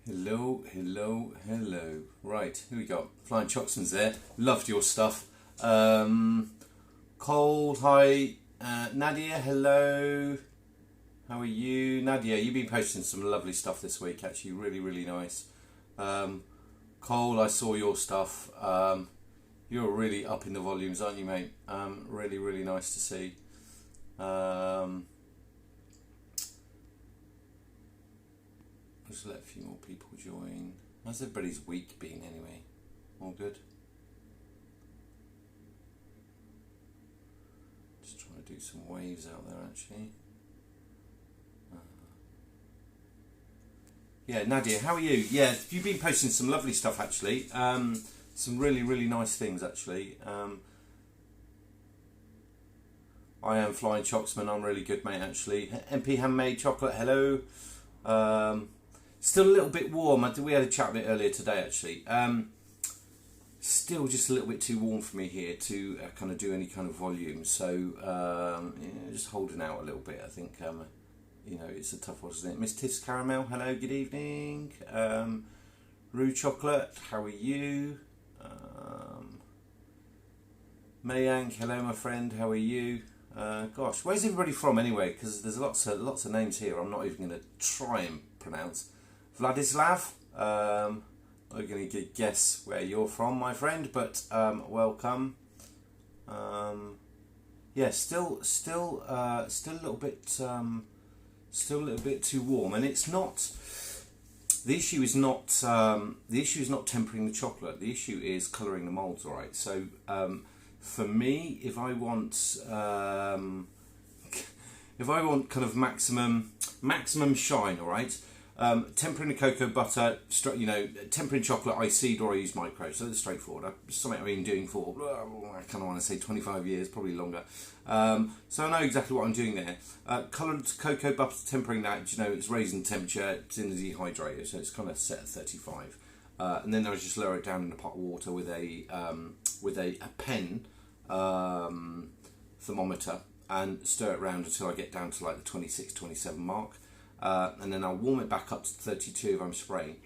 Hello, hello, hello. Right, who we got? Flying Chocksman's there. Loved your stuff. Cole, hi. Nadia, hello. How are you? Nadia, you've been posting some lovely stuff this week, actually. Really, really nice. Cole, I saw your stuff. You're really up in the volumes, aren't you, mate? Really, really nice to see. Just let a few more people join. How's everybody's week been anyway? All good? Just trying to do some waves out there actually. Yeah, Nadia, how are you? Yeah, you've been posting some lovely stuff actually. Some really, really nice things actually. I am Flying Chocksman, I'm really good mate actually. MP Handmade Chocolate, hello. Still a little bit warm. We had a chat a bit earlier today actually. Still just a little bit too warm for me here to kind of do any kind of volume. So yeah, just holding out a little bit. I think you know, it's a tough one, isn't it? Miss Tiff's Caramel, hello, good evening. Rue Chocolate, how are you? Mayang, hello my friend, how are you? Gosh, where's everybody from anyway? Because there's lots of names here I'm not even going to try and pronounce. Vladislav, I'm going to guess where you're from, my friend, but welcome. Yeah, still a little bit too warm, and it's not. The issue is not tempering the chocolate. The issue is colouring the moulds. All right. So for me, if I want kind of maximum shine, all right. Tempering the cocoa butter, you know, tempering chocolate, I seed or I use micro, so it's straightforward. Something I've been doing for, I kind of want to say 25 years, probably longer. So I know exactly what I'm doing there. Coloured cocoa butter, tempering that, you know, it's raising temperature, it's in the dehydrator, so it's kind of set at 35. And then I just lower it down in a pot of water with a pen thermometer and stir it around until I get down to like the 26, 27 mark. And then I'll warm it back up to 32 if I'm spraying,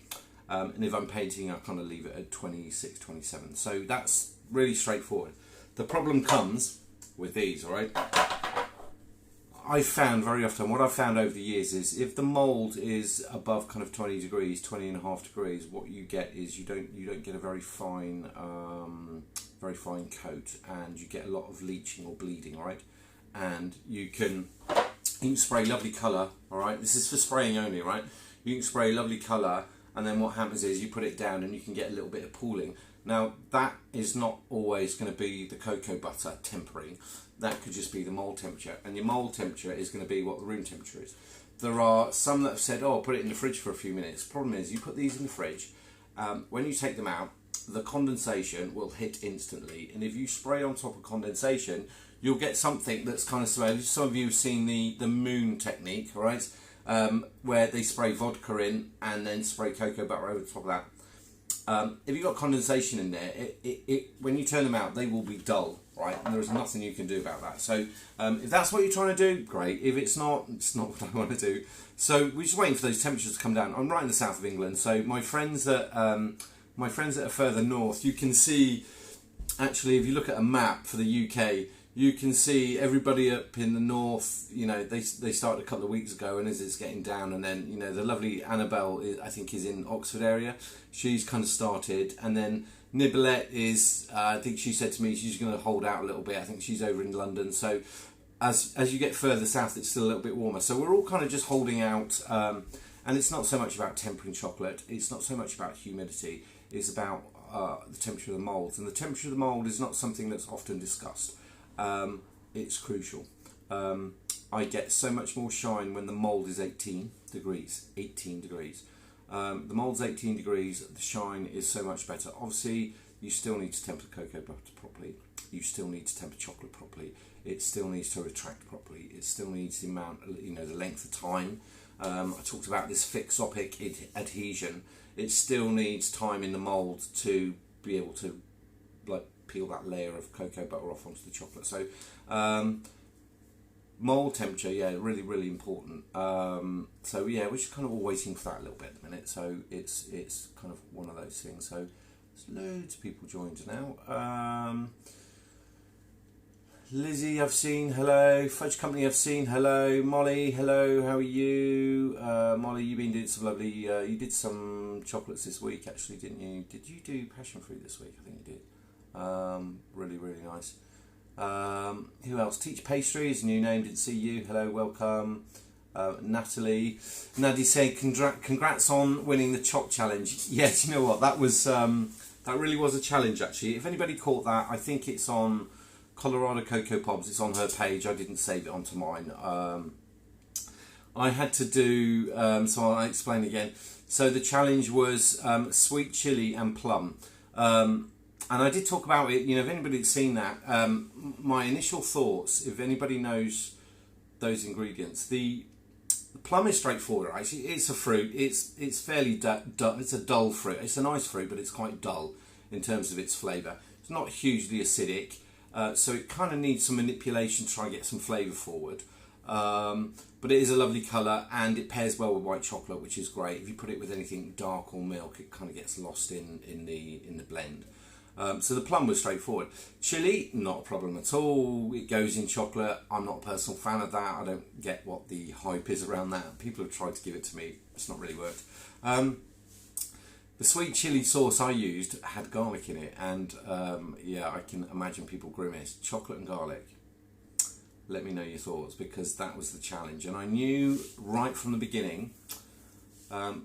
and if I'm painting I'll kind of leave it at 26, 27. So that's really straightforward. The problem comes with these, alright? I've found very often, what I've found over the years is if the mould is above kind of 20 degrees, 20.5 degrees, what you get is you don't get a very fine coat, and you get a lot of leaching or bleeding, alright? And you can spray lovely colour, alright? This is for spraying only, right? You can spray lovely colour, and then what happens is you put it down and you can get a little bit of pooling. Now, that is not always going to be the cocoa butter tempering. That could just be the mould temperature. And your mould temperature is going to be what the room temperature is. There are some that have said, oh, put it in the fridge for a few minutes. Problem is, you put these in the fridge, when you take them out, the condensation will hit instantly. And if you spray on top of condensation, you'll get something that's kind of slow. Some of you have seen the moon technique, all right, where they spray vodka in and then spray cocoa butter over the top of that. If you've got condensation in there, when you turn them out, they will be dull, right? And there is nothing you can do about that. So if that's what you're trying to do, great. If it's not what I want to do. So we're just waiting for those temperatures to come down. I'm right in the south of England, so my friends that are further north, you can see, actually, if you look at a map for the UK, you can see everybody up in the north, you know, they started a couple of weeks ago, and as it's getting down, and then, you know, the lovely Annabelle, I think, is in Oxford area. She's kind of started, and then Nicolette is, I think she said to me she's going to hold out a little bit. I think she's over in London. So as you get further south, it's still a little bit warmer. So we're all kind of just holding out, and it's not so much about tempering chocolate. It's not so much about humidity. It's about the temperature of the moulds, and the temperature of the mould is not something that's often discussed. It's crucial. I get so much more shine when the mould is 18 degrees. The mould's 18 degrees, the shine is so much better. Obviously, you still need to temper cocoa butter properly. You still need to temper chocolate properly. It still needs to retract properly. It still needs the amount, you know, the length of time. I talked about this fixopic adhesion. It still needs time in the mould to be able to, like, peel that layer of cocoa butter off onto the chocolate. So Mold temperature, yeah, really, really important. So yeah, we're just kind of all waiting for that a little bit at the minute. So it's kind of one of those things. So there's loads of people joined now. Lizzie, I've seen, hello. Fudge Company, I've seen, hello. Molly, hello, how are you? Molly, you've been doing some lovely, you did some chocolates this week actually, didn't you? Did you do passion fruit this week? I think you did. Really, really nice. Who else? Teach Pastries, new name, didn't see you. Hello, welcome. Natalie. Nadia said, congrats on winning the Choc Challenge. Yes, you know what, that was, that really was a challenge actually. If anybody caught that, I think it's on Colorado Cocoa Pops, it's on her page. I didn't save it onto mine. I had to do, so I'll explain again. So the challenge was sweet chili and plum. And I did talk about it, you know, if anybody's seen that, my initial thoughts, if anybody knows those ingredients, the plum is straightforward, actually. It's a fruit, it's fairly, it's a dull fruit. It's a nice fruit, but it's quite dull in terms of its flavour. It's not hugely acidic. So it kind of needs some manipulation to try and get some flavour forward. But it is a lovely colour and it pairs well with white chocolate, which is great. If you put it with anything dark or milk, it kind of gets lost in the blend. So the plum was straightforward. Chili, not a problem at all. It goes in chocolate. I'm not a personal fan of that. I don't get what the hype is around that. People have tried to give it to me. It's not really worked. The sweet chili sauce I used had garlic in it, and yeah, I can imagine people grimace. Chocolate and garlic. Let me know your thoughts, because that was the challenge. And I knew right from the beginning,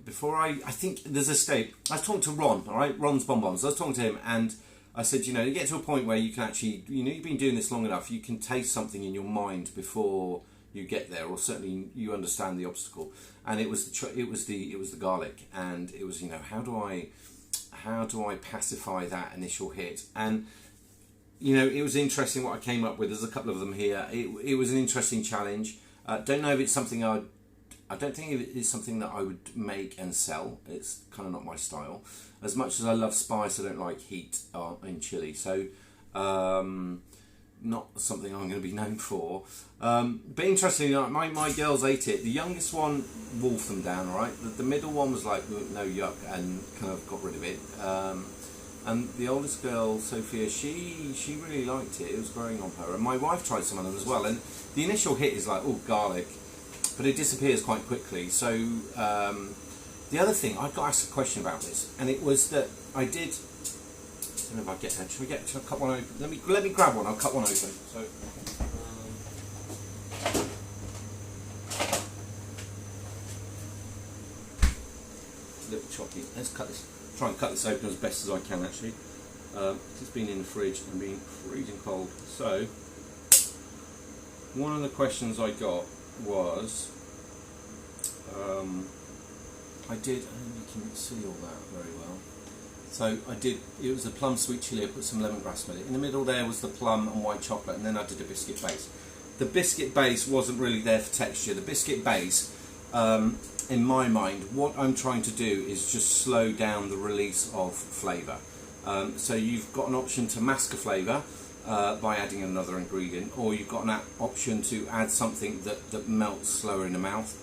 before I think there's a state, I was talking to Ron, all right, Ron's Bonbons. I was talking to him and I said, you know, you get to a point where you can actually, you know, you've been doing this long enough, you can taste something in your mind before you get there, or certainly you understand the obstacle. And it was the garlic, and it was, you know, how do I pacify that initial hit? And you know, it was interesting what I came up with. There's a couple of them here. It was an interesting challenge. Don't know if it's something I don't think it's something that I would make and sell. It's kind of not my style. As much as I love spice, I don't like heat in chili. So not something I'm going to be known for. But interestingly, my girls ate it. The youngest one wolfed them down, all right? The middle one was like, no, yuck, and kind of got rid of it. And the oldest girl, Sophia, she really liked it. It was growing on her. And my wife tried some of them as well. And the initial hit is like, oh, garlic. But it disappears quite quickly. So the other thing, I got asked a question about this. And it was that I did... I don't know if I get that. Should I cut one open? Let me grab one. I'll cut one open. So, a little choppy. Let's cut this. Try and cut this open as best as I can. Actually, it's been in the fridge and been freezing cold. So, one of the questions I got was, I did. And you can see all that very well. So I did, it was a plum sweet chili, I put some lemongrass with it. In the middle there was the plum and white chocolate, and then I did a biscuit base. The biscuit base wasn't really there for texture. The biscuit base, in my mind, what I'm trying to do is just slow down the release of flavour. So you've got an option to mask a flavour by adding another ingredient, or you've got an option to add something that melts slower in the mouth,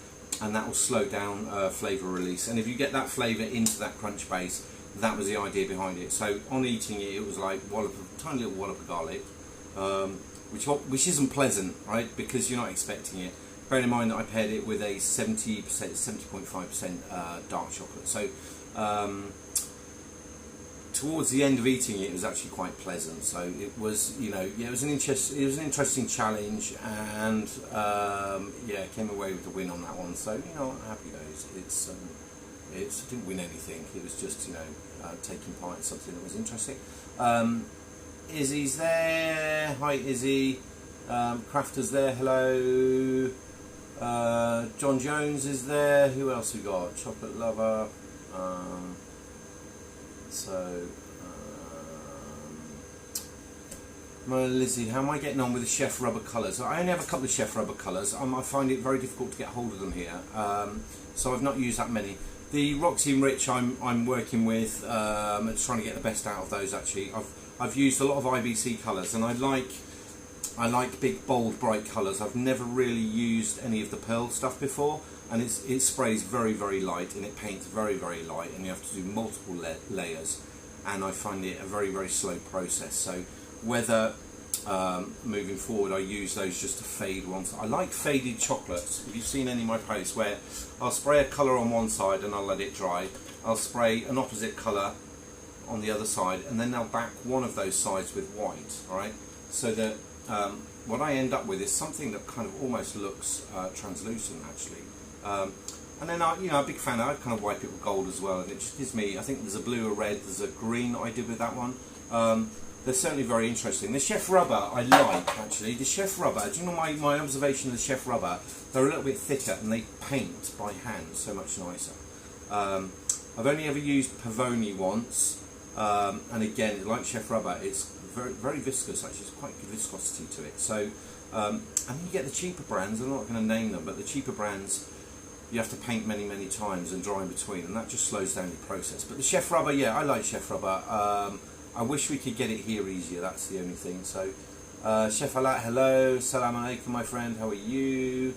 and that will slow down flavour release. And if you get that flavour into that crunch base, that was the idea behind it. So on eating it, it was like tiny little wallop of garlic, which isn't pleasant, right? Because you're not expecting it. Bear in mind that I paired it with a 70.5% dark chocolate. So towards the end of eating it, it was actually quite pleasant. So it was, you know, yeah, it was an interesting challenge, and yeah, came away with a win on that one. So you know, happy days. I didn't win anything. It was just, you know, taking part in something that was interesting. Izzy's there. Hi, Izzy. Crafter's there. Hello. John Jones is there. Who else we got? Chocolate Lover. Lizzie, how am I getting on with the Chef Rubber colours? I only have a couple of Chef Rubber colours. I find it very difficult to get hold of them here. So I've not used that many. The Roxy and Rich I'm working with, trying to get the best out of those actually. I've used a lot of IBC colours, and I like I like big, bold, bright colours. I've never really used any of the pearl stuff before, and it sprays very, very light, and it paints very, very light, and you have to do multiple layers, and I find it a very, very slow process. So whether moving forward I use those just to fade ones. I like faded chocolates. If you've seen any of my posts where I'll spray a colour on one side and I'll let it dry, I'll spray an opposite colour on the other side, and then I'll back one of those sides with white, alright, so that what I end up with is something that kind of almost looks translucent actually. And then I'm a big fan. I kind of wipe it with gold as well, and it just gives me, I think there's a blue, a red, there's a green that I did with that one. They're certainly very interesting. The Chef Rubber I like actually. The Chef Rubber, do you know my observation of the Chef Rubber? They're a little bit thicker and they paint by hand so much nicer. I've only ever used Pavoni once, and again, like Chef Rubber, it's very, very viscous actually. It's quite good viscosity to it. So, and you get the cheaper brands. I'm not going to name them, but the cheaper brands, you have to paint many, many times and dry in between, and that just slows down the process. But the Chef Rubber, yeah, I like Chef Rubber. I wish we could get it here easier, that's the only thing. So, Chef Alat, hello, salam alaikum my friend, how are you?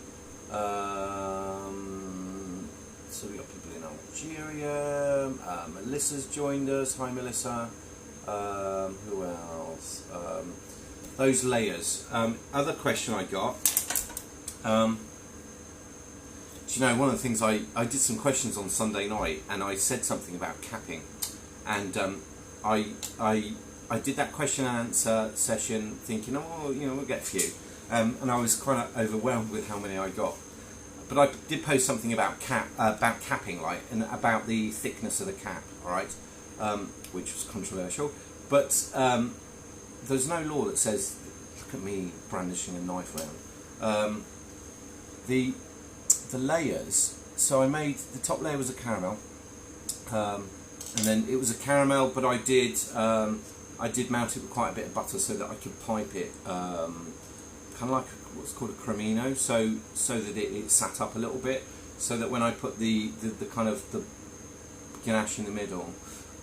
So we got people in Algeria, Melissa's joined us, hi Melissa. Who else? Those layers. Other question I got, do you know, one of the things I did some questions on Sunday night, and I said something about capping, and I did that question and answer session thinking, oh, you know, we'll get a few, and I was quite overwhelmed with how many I got. But I did post something about capping, like, and about the thickness of the cap, all right, which was controversial. But there's no law that says, look at me brandishing a knife around. The layers. So I made, the top layer was a caramel. And then it was a caramel, but I did mount it with quite a bit of butter so that I could pipe it, kind of like what's called a cremino, so that it sat up a little bit, so that when I put the kind of the ganache in the middle,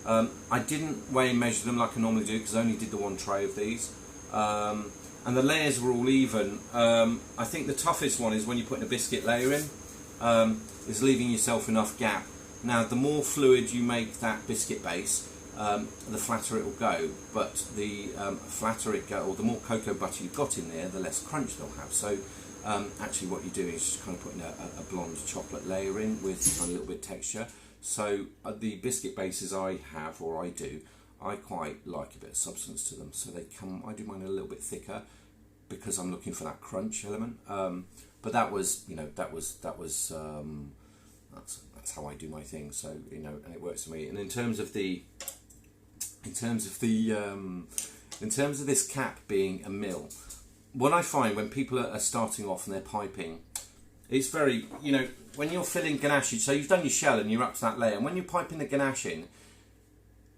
I didn't weigh and measure them like I normally do because I only did the one tray of these, and the layers were all even. I think the toughest one is when you're putting a biscuit layer in, is leaving yourself enough gap. Now, the more fluid you make that biscuit base, the flatter it will go. But the flatter it go, or the more cocoa butter you've got in there, the less crunch they'll have. So, actually, what you're doing is just kind of putting a blonde chocolate layer in with a little bit of texture. So, the biscuit bases I have, or I do, I quite like a bit of substance to them. So they come. I do mine a little bit thicker because I'm looking for that crunch element. But that was, you know, that's how I do my thing, so, you know, and it works for me. And in terms of this cap being a mill, what I find when people are starting off and they're piping, it's very, you know, when you're filling ganache, so you've done your shell and you're up to that layer, and when you're piping the ganache in,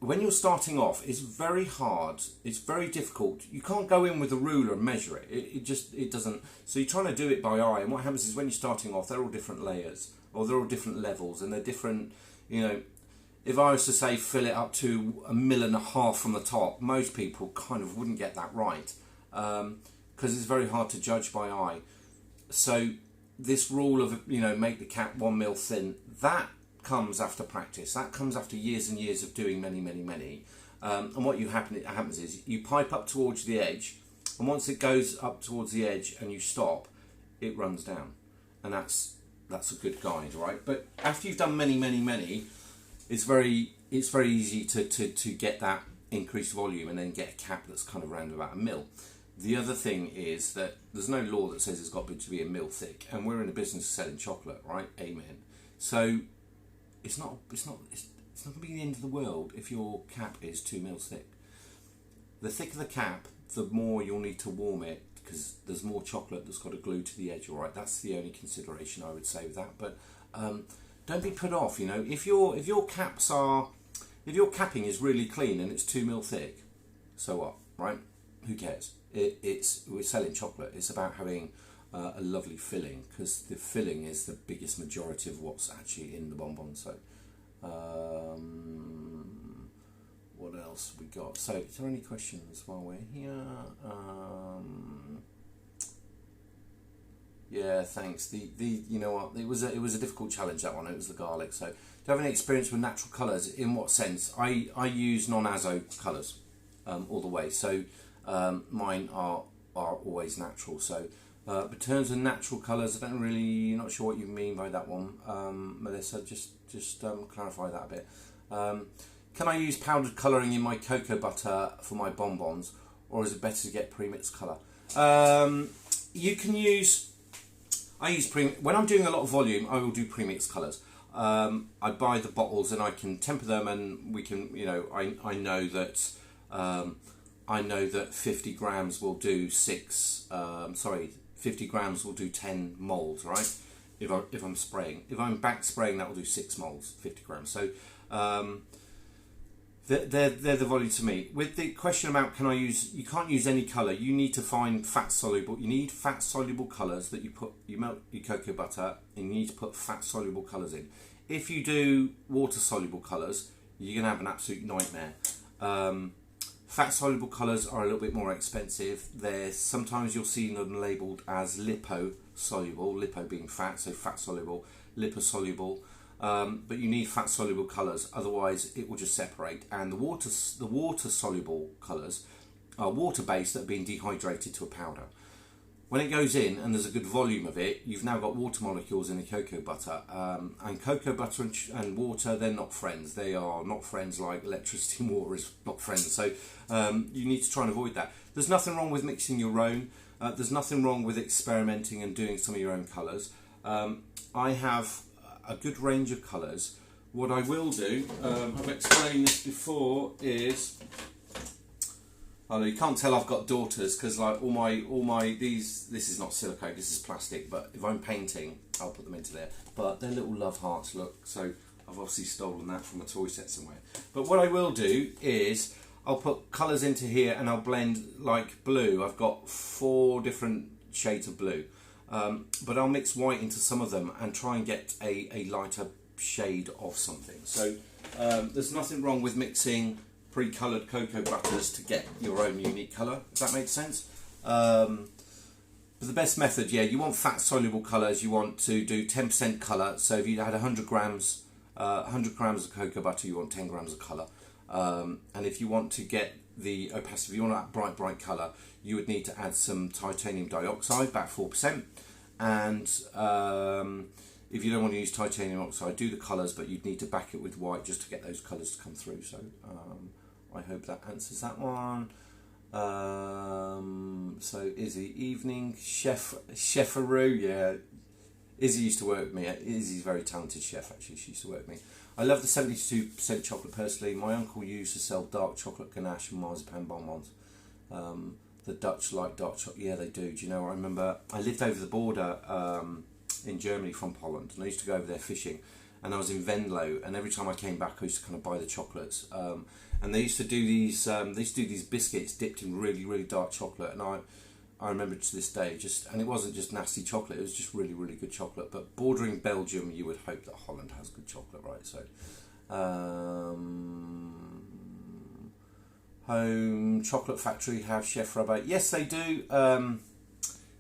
when you're starting off, it's very hard, it's very difficult. You can't go in with a ruler and measure it. It doesn't. So you're trying to do it by eye, and what happens is when you're starting off, they're all different layers, or they're all different levels, and they're different, you know. If I was to say fill it up to 1.5 mil from the top, most people kind of wouldn't get that right, because it's very hard to judge by eye. So this rule of, you know, make the cap 1 mil thin, that comes after practice. That comes after years and years of doing many. And what happens is you pipe up towards the edge, and once it goes up towards the edge and you stop, it runs down, and that's a good guide, right? But after you've done many, it's very easy to get that increased volume and then get a cap that's kind of around about 1 mil. The other thing is that there's no law that says it's got to be 1 mil thick, and we're in the business of selling chocolate, right? Amen. So it's not going to be the end of the world if your cap is 2 mils thick. The thicker the cap, the more you'll need to warm it, because there's more chocolate that's got to glue to the edge. All right, that's the only consideration I would say with that. But don't be put off. You know, if your capping is really clean and it's 2 mil thick, so what, right? Who cares? We're selling chocolate. It's about having a lovely filling, because the filling is the biggest majority of what's actually in the bonbon. So what else we got? So is there any questions while we're here? thanks. You know what? It was a difficult challenge, that one. It was the garlic. So, do you have any experience with natural colours? In what sense? I use non-azo colours all the way. So mine are always natural. So, but in terms of natural colours, I don't really, not sure what you mean by that one, Melissa. Just clarify that a bit. Can I use powdered colouring in my cocoa butter for my bonbons, or is it better to get pre-mixed colour? You can use. I use when I'm doing a lot of volume. I will do pre-mixed colours. I buy the bottles and I can temper them, and we can. You know, I know that. I know that 50 grams will do 50 grams will do 10 moles, right? If I'm spraying, if I'm back spraying, that will do 6 moles, 50 grams. So they're the volume to me. With the question about can I use, you can't use any colour. You need to find fat soluble. You need fat soluble colours that you melt your cocoa butter, and you need to put fat soluble colours in. If you do water soluble colours, you're gonna have an absolute nightmare. Fat soluble colours are a little bit more expensive. Sometimes you'll see them labelled as lipo-soluble, lipo being fat, so fat soluble, liposoluble. But you need fat soluble colours, otherwise it will just separate. And the water soluble colours are water based that have been dehydrated to a powder. When it goes in and there's a good volume of it, you've now got water molecules in the cocoa butter. And cocoa butter and water, they're not friends. They are not friends like electricity and water is not friends. So you need to try and avoid that. There's nothing wrong with mixing your own. There's nothing wrong with experimenting and doing some of your own colours. I have a good range of colours. What I will do, I've explained this before, is... Oh, you can't tell I've got daughters because like all my this is not silicone, this is plastic, but if I'm painting I'll put them into there, but they're little love hearts, look, so I've obviously stolen that from a toy set somewhere. But what I will do is I'll put colours into here and I'll blend like blue. I've got 4 different shades of blue, but I'll mix white into some of them and try and get a lighter shade of something. So there's nothing wrong with mixing pre-coloured cocoa butters to get your own unique colour, if that makes sense. But the best method, yeah, you want fat soluble colours. You want to do 10% colour. So if you had 100 grams of cocoa butter, you want 10 grams of colour. And if you want to get the opacity, if you want that bright colour, you would need to add some titanium dioxide, about 4%. And if you don't want to use titanium oxide, do the colours, but you'd need to back it with white just to get those colours to come through. So I hope that answers that one. So Izzy, evening, Chefaroo, yeah. Izzy used to work with me. Izzy's a very talented chef, actually. She used to work with me. I love the 72% chocolate personally. My uncle used to sell dark chocolate ganache and marzipan bonbons. The Dutch like dark chocolate. Yeah, they do. Do you know, I remember I lived over the border in Germany from Holland, and I used to go over there fishing, and I was in Venlo, and every time I came back I used to kind of buy the chocolates, and they used to do these biscuits dipped in really dark chocolate, and I remember to this day, and it wasn't just nasty chocolate, it was just really good chocolate. But bordering Belgium, you would hope that Holland has good chocolate, right? So Home Chocolate Factory have Chef Rubber. Yes, they do.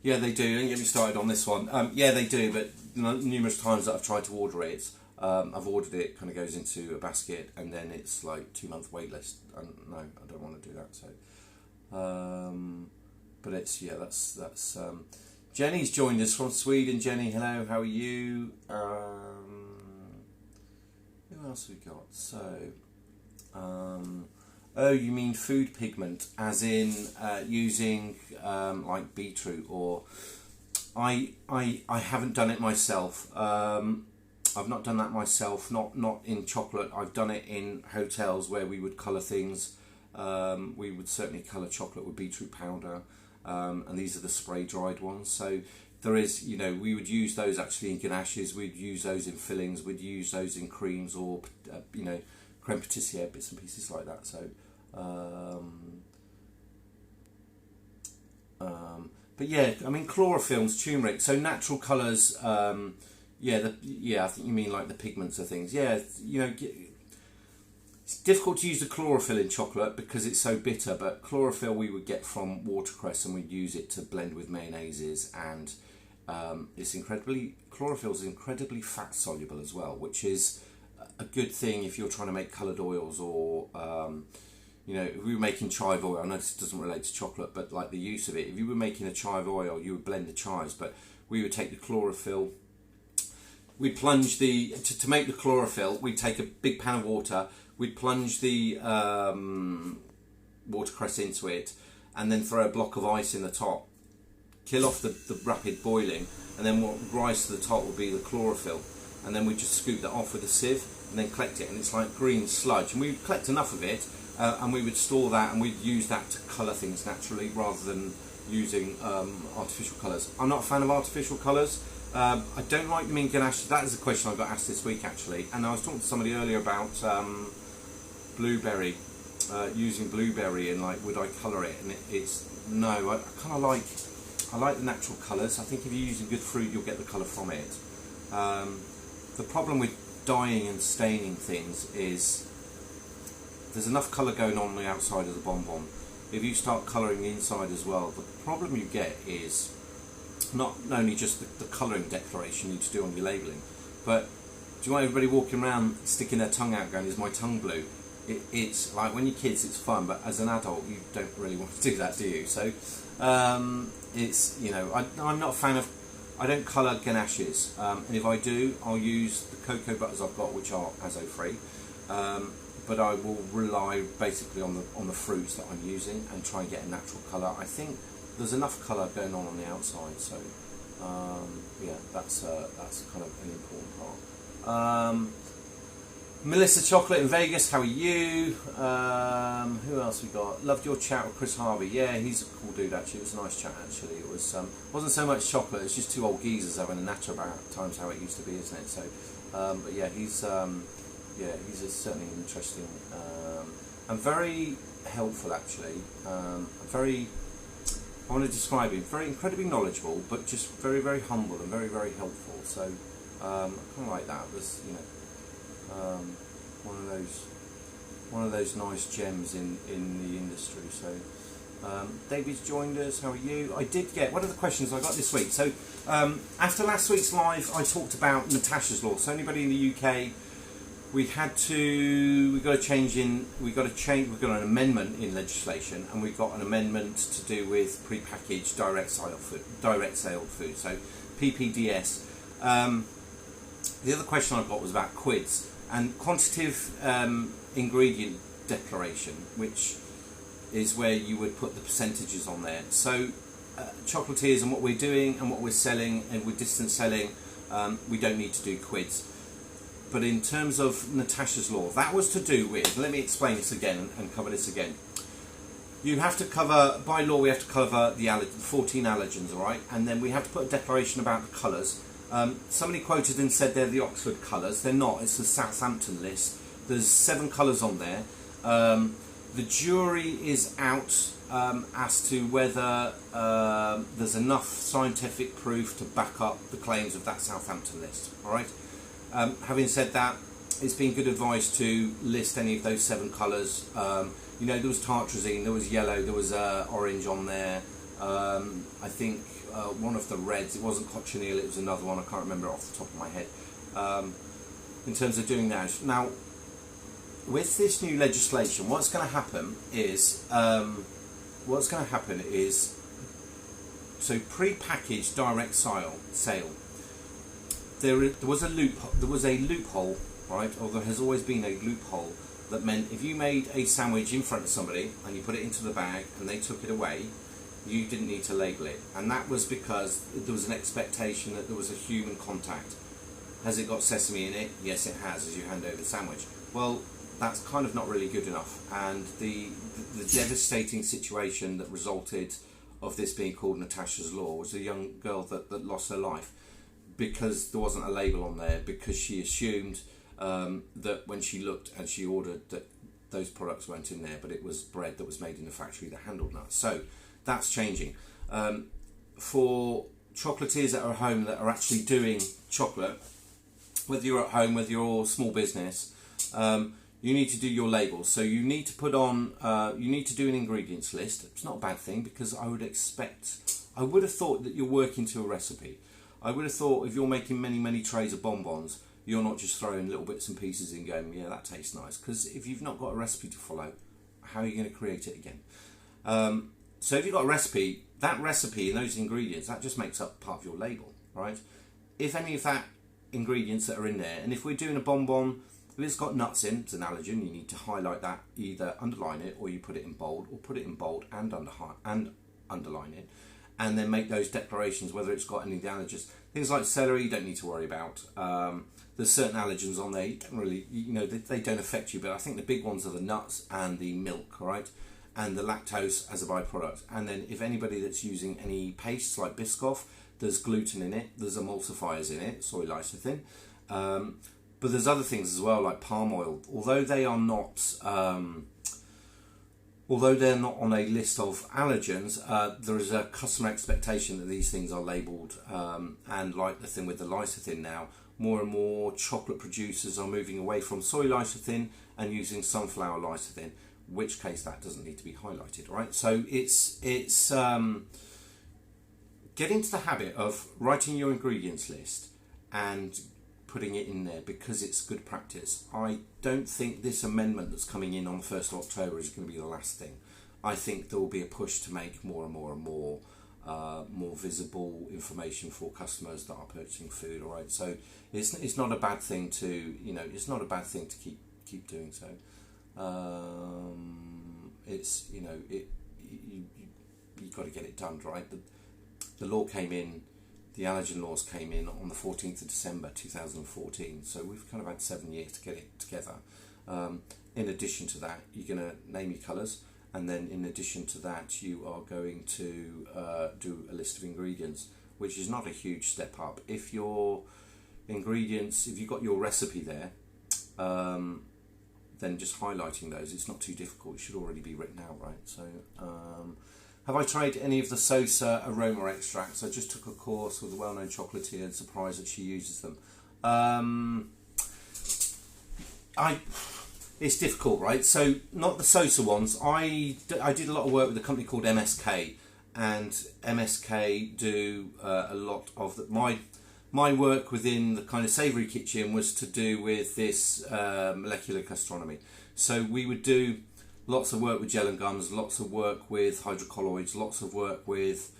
Yeah, they do. Don't get me started on this one. Yeah, they do, but numerous times that I've tried to order it, I've ordered it, kind of goes into a basket, and then it's like 2-month wait list. And no, I don't want to do that. So, but it's, yeah, that's Jenny's joined us from Sweden. Jenny, hello, how are you? Who else have we got? So, oh, you mean food pigment, as in using like beetroot, or I haven't done it myself. I've not done that myself. Not in chocolate. I've done it in hotels where we would colour things. We would certainly colour chocolate with beetroot powder, and these are the spray dried ones. So there is, you know, we would use those actually in ganaches. We'd use those in fillings. We'd use those in creams, or you know, creme patissiere, bits and pieces like that. So. But yeah, I mean chlorophylls, turmeric, so natural colours. Yeah, I think you mean like the pigments of things. Yeah, you know, it's difficult to use the chlorophyll in chocolate because it's so bitter. But chlorophyll we would get from watercress, and we'd use it to blend with mayonnaises and chlorophyll is incredibly fat soluble as well, which is a good thing if you're trying to make coloured oils, or you know, if we were making chive oil. I know this doesn't relate to chocolate, but like the use of it, if you were making a chive oil, you would blend the chives, but we would take the chlorophyll, we'd plunge to make the chlorophyll, we'd take a big pan of water, we'd plunge the watercress into it, and then throw a block of ice in the top, kill off the rapid boiling, and then what would rise to the top would be the chlorophyll, and then we just scoop that off with a sieve and then collect it, and it's like green sludge, and we would collect enough of it, and we would store that, and we'd use that to colour things naturally rather than using artificial colours. I'm not a fan of artificial colours. I don't like them in ganache. That is a question I got asked this week actually, and I was talking to somebody earlier about blueberry, using blueberry, and like, would I colour it? And it's no. I kind of like the natural colours. I think if you're using good fruit, you'll get the colour from it. The problem with dyeing and staining things is there's enough colour going on the outside of the bonbon. If you start colouring the inside as well, the problem you get is not only just the colouring declaration you need to do on your labelling, but do you want everybody walking around sticking their tongue out going, is my tongue blue? It's like, when you're kids it's fun, but as an adult you don't really want to do that, do you? So it's, you know, I'm not a fan of, I don't colour ganaches, and if I do, I'll use the cocoa butters I've got, which are azo free, but I will rely basically on the fruits that I'm using and try and get a natural colour. I think there's enough colour going on the outside, so yeah, that's kind of an important part. Melissa Chocolate in Vegas, how are you? Who else we got? Loved your chat with Chris Harvey. Yeah, he's a cool dude actually. It was a nice chat actually. It was wasn't so much chocolate. It's just two old geezers having a natter about times how it used to be, isn't it? So, but yeah, he's certainly interesting and very helpful actually. I want to describe him, very incredibly knowledgeable, but just very, very humble and very, very helpful. So I kind of like that. There's, you know, one of those nice gems in the industry. So David's joined us. How are you? I did get one of the questions I got this week. So after last week's live, I talked about Natasha's law. So anybody in the UK, we got an amendment in legislation, and we got an amendment to do with pre-packaged direct sale food, so PPDS. The other question I got was about quids and quantitative ingredient declaration, which is where you would put the percentages on there. So chocolatiers and what we're doing and what we're selling, and with distance selling, we don't need to do quids. But in terms of Natasha's law, that was to do with, let me explain this again and cover this again. You have to cover, by law we have to cover the 14 allergens, alright? And then we have to put a declaration about the colours. Somebody quoted and said they're the Oxford colours. They're not, it's the Southampton list. There's 7 colours on there. The jury is out as to whether there's enough scientific proof to back up the claims of that Southampton list, alright? Having said that, it's been good advice to list any of those 7 colours. You know, there was tartrazine, there was yellow, there was orange on there. I think one of the reds, it wasn't cochineal, it was another one, I can't remember off the top of my head. In terms of doing that. Now, with this new legislation, what's going to happen is, so pre-packaged direct sale. There was a loophole, right? Or there has always been a loophole that meant if you made a sandwich in front of somebody and you put it into the bag and they took it away, you didn't need to label it, and that was because there was an expectation that there was a human contact. Has it got sesame in it? Yes, it has. As you hand over the sandwich, well, that's kind of not really good enough, and the devastating situation that resulted of this being called Natasha's law was a young girl that lost her life because there wasn't a label on there, because she assumed that when she looked and she ordered that those products weren't in there, but it was bread that was made in the factory that handled nuts. So that's changing. For chocolatiers that are at home that are actually doing chocolate, whether you're at home, whether you're a small business, you need to do your labels. So you need to put on, you need to do an ingredients list. It's not a bad thing, because I would have thought that you're working to a recipe. I would have thought if you're making many trays of bonbons, you're not just throwing little bits and pieces in going, yeah, that tastes nice. Because if you've not got a recipe to follow, how are you going to create it again? So if you've got a recipe, that recipe and those ingredients, that just makes up part of your label, right? If any of that ingredients that are in there, and if we're doing a bonbon, if it's got nuts in, it's an allergen, you need to highlight that, either underline it or you put it in bold, or put it in bold and underline it, and then make those declarations whether it's got any of the allergens. Things like celery, you don't need to worry about. There's certain allergens on there, you don't really, they don't affect you, but I think the big ones are the nuts and the milk, right? And the lactose as a byproduct. And then if anybody that's using any pastes like Biscoff, there's gluten in it, there's emulsifiers in it, soy lecithin. But there's other things as well, like palm oil. Although they're not on a list of allergens, there is a customer expectation that these things are labelled. And like the thing with the lecithin now, more and more chocolate producers are moving away from soy lecithin and using sunflower lecithin, which case that doesn't need to be highlighted, right? So it's get into the habit of writing your ingredients list and putting it in there, because it's good practice. I don't think this amendment that's coming in on the 1st of October is going to be the last thing. I think there will be a push to make more and more visible information for customers that are purchasing food. All right, so it's not a bad thing to it's not a bad thing to keep doing so. It's you've got to get it done, right? The law came in. The allergen laws came in on the 14th of December 2014, so we've kind of had 7 years to get it together. In addition to that, you're going to name your colours, and then in addition to that, you are going to do a list of ingredients, which is not a huge step up. If your ingredients, if you've got your recipe there, then just highlighting those, it's not too difficult. It should already be written out, right? So, have I tried any of the Sosa aroma extracts? I just took a course with a well-known chocolatier and surprised that she uses them. It's difficult, right? So not the Sosa ones. I did a lot of work with a company called MSK, and MSK do a lot of my work within the kind of savoury kitchen was to do with this molecular gastronomy. So we would do lots of work with gel and gums, lots of work with hydrocolloids, lots of work with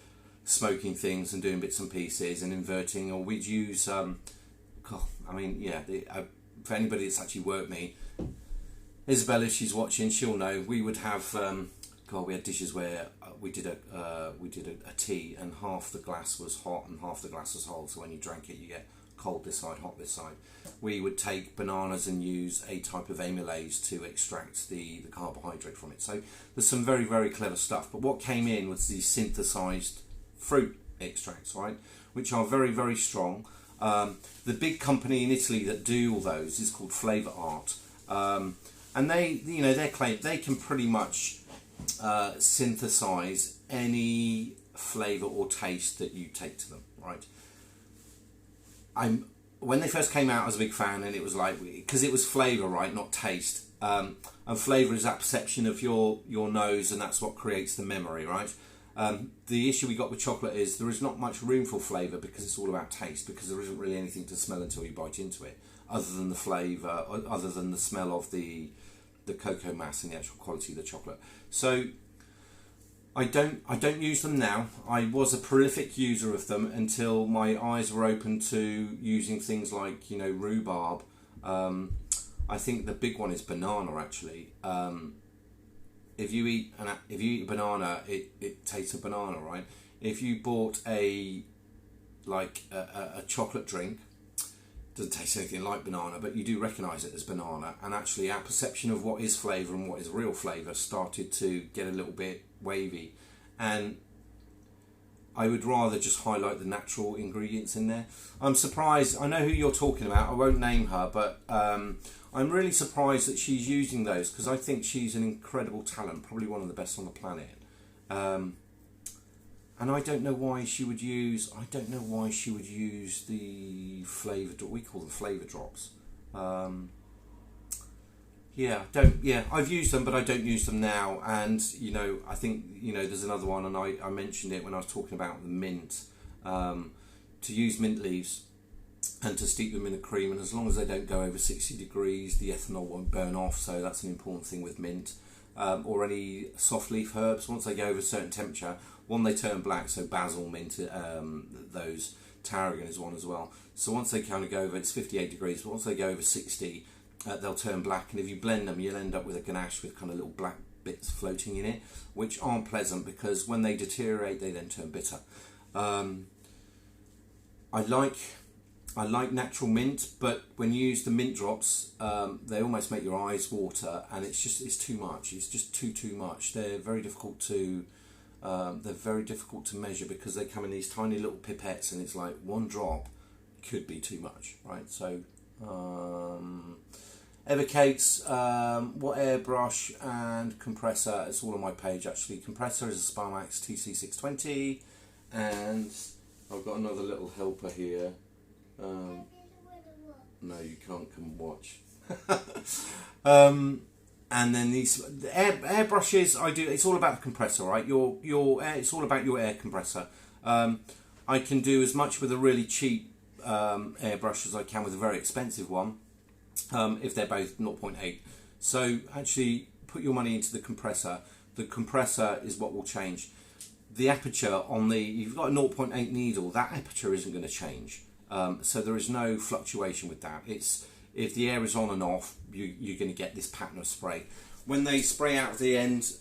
smoking things and doing bits and pieces and inverting. Or we'd use, for anybody that's actually worked me, Isabel, if she's watching, she'll know. We would have, we had dishes where we did a tea, and half the glass was hot and half the glass was cold. So when you drank it, you get cold this side, hot this side. We would take bananas and use a type of amylase to extract the carbohydrate from it. So there's some very, very clever stuff. But what came in was these synthesized fruit extracts, right, which are very, very strong. The big company in Italy that do all those is called Flavor Art, and they claim they can pretty much synthesize any flavor or taste that you take to them, right? When they first came out, I was a big fan, and it was like, because it was flavour, right, not taste. And flavour is that perception of your nose, and that's what creates the memory, right? The issue we got with chocolate is there is not much room for flavour, because it's all about taste, because there isn't really anything to smell until you bite into it, other than the flavour, other than the smell of the cocoa mass and the actual quality of the chocolate. So I don't use them now. I was a prolific user of them until my eyes were open to using things like rhubarb. I think the big one is banana, actually. If you eat a banana, it tastes of banana, right? If you bought a chocolate drink, it doesn't taste anything like banana, but you do recognise it as banana. And actually, our perception of what is flavour and what is real flavour started to get a little bit wavy, and I would rather just highlight the natural ingredients in there. I'm surprised, I know who you're talking about, I won't name her, but I'm really surprised that she's using those, because I think she's an incredible talent, probably one of the best on the planet. And I don't know why she would use the flavour, we call them flavour drops. I've used them, but I don't use them now. And I think there's another one, and I mentioned it when I was talking about the mint. to use mint leaves and to steep them in the cream, and as long as they don't go over 60 degrees, the ethanol won't burn off, so that's an important thing with mint. Or any soft leaf herbs, once they go over a certain temperature, one, they turn black, so basil, mint, those, tarragon is one as well. So once they kind of go over, it's 58 degrees, but once they go over 60, they'll turn black, and if you blend them, you'll end up with a ganache with kind of little black bits floating in it, which aren't pleasant, because when they deteriorate, they then turn bitter. I like natural mint, but when you use the mint drops, they almost make your eyes water, and it's too much. It's just too much. They're very difficult to measure, because they come in these tiny little pipettes, and it's like one drop could be too much, right? So Evercakes, what airbrush and compressor, it's all on my page actually. Compressor is a Sparmax TC620, and I've got another little helper here. No, you can't come watch. And then these airbrushes, I do. It's all about the compressor, right? It's all about your air compressor. I can do as much with a really cheap airbrush as I can with a very expensive one, if they're both 0.8. So actually, put your money into the compressor. The compressor is what will change. The aperture on you've got a 0.8 needle. That aperture isn't going to change. So there is no fluctuation with that. If the air is on and off, you're going to get this pattern of spray. When they spray out at the end,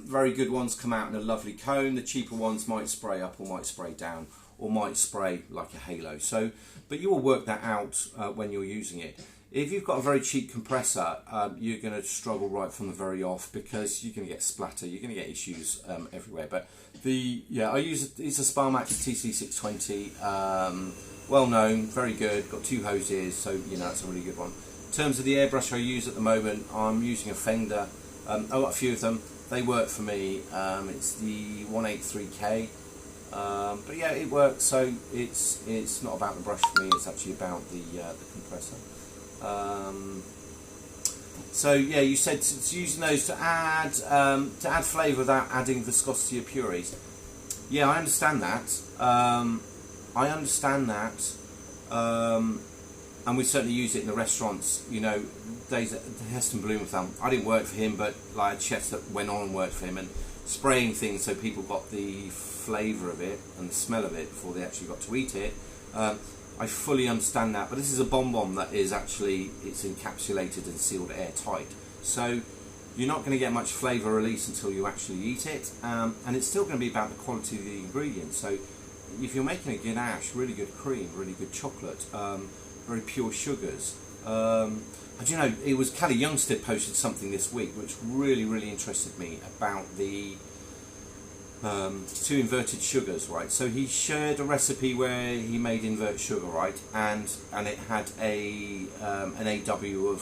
very good ones come out in a lovely cone. The cheaper ones might spray up or might spray down or might spray like a halo. So, but you will work that out when you're using it. If you've got a very cheap compressor, you're going to struggle right from the very off, because you're going to get splatter, you're going to get issues everywhere. But I use it's a Sparmax TC620. Well known, very good, got 2 hoses, so you know it's a really good one. In terms of the airbrush I use at the moment, I'm using a Fender. I've got a few of them, they work for me. It's the 183K, but yeah, it works. So it's not about the brush for me, it's actually about the compressor. So yeah, you said it's using those to add flavour without adding viscosity or purees. Yeah, I understand that. And we certainly use it in the restaurants. You know, Heston Blumenthal, I didn't work for him, but like, I had chefs that went on and worked for him, and spraying things so people got the flavour of it and the smell of it before they actually got to eat it. I fully understand that, but this is a bonbon that is actually, it's encapsulated and sealed airtight. So you're not going to get much flavour release until you actually eat it, and it's still going to be about the quality of the ingredients. So if you're making a ganache, really good cream, really good chocolate, very pure sugars. And you know, it was Callie Youngstead posted something this week which really interested me about the 2 inverted sugars, right? So he shared a recipe where he made invert sugar, right? And it had an AW of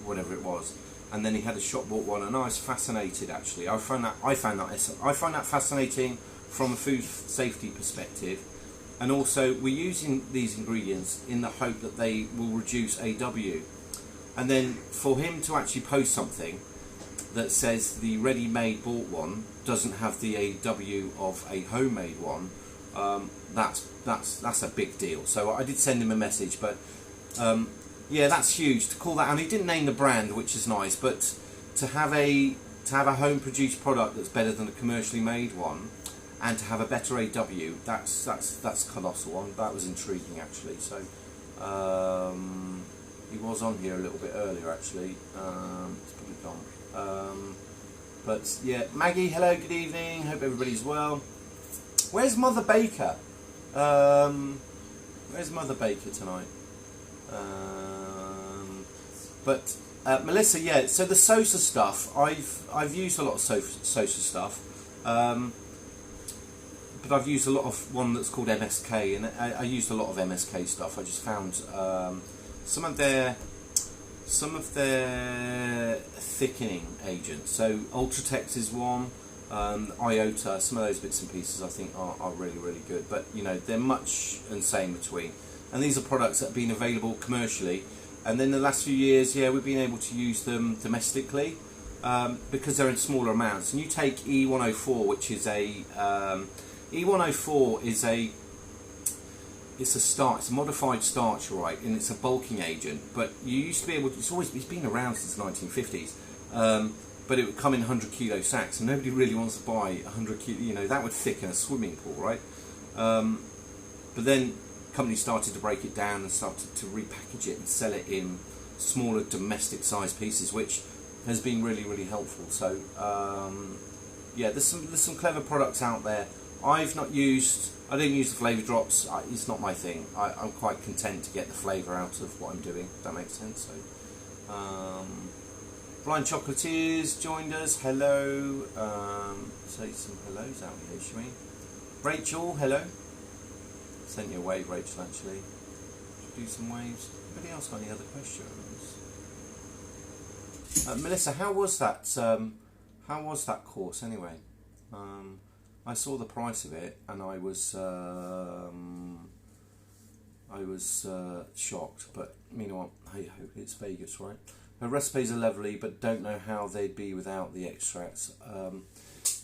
whatever it was, and then he had a shop bought one, and I was fascinated actually. I find that fascinating from a food safety perspective, and also we're using these ingredients in the hope that they will reduce AW, and then for him to actually post something that says the ready-made bought one doesn't have the AW of a homemade one, that's a big deal. So I did send him a message, but yeah, that's huge to call that. And he didn't name the brand, which is nice, but to have a home-produced product that's better than a commercially made one, and to have a better AW, that's colossal. That was intriguing actually. So he was on here a little bit earlier actually. It's probably gone. But yeah, Maggie, hello, good evening. Hope everybody's well. Where's Mother Baker? Where's Mother Baker tonight? But Melissa, yeah. So the Sosa stuff, I've used a lot of Sosa stuff. But I've used a lot of one that's called MSK, and I used a lot of MSK stuff. I just found some of their thickening agents. So Ultratex is one, Iota, some of those bits and pieces I think are really good. But you know, they're much and say in between. And these are products that have been available commercially, and then the last few years, yeah, we've been able to use them domestically because they're in smaller amounts. And you take E104, which is a E104 is it's a starch, it's a modified starch, right, and it's a bulking agent. But you used to be able to, it's been around since the 1950s, but it would come in 100 kilo sacks, and nobody really wants to buy 100 kilo, you know, that would thicken a swimming pool, right? But then companies started to break it down and started to repackage it and sell it in smaller domestic sized pieces, which has been really, really helpful. So yeah, there's some clever products out there. I didn't use the flavour drops. It's not my thing. I'm quite content to get the flavour out of what I'm doing, if that makes sense. So Blind Chocolatiers joined us. Hello. Say some hellos out here, shall we? Rachel, hello. Sent you a wave, Rachel, actually. Should do some waves. Anybody else got any other questions? Melissa, how was that course anyway? I saw the price of it and I was shocked, but you know what? Hey ho, it's Vegas, right? Her recipes are lovely, but don't know how they'd be without the extracts.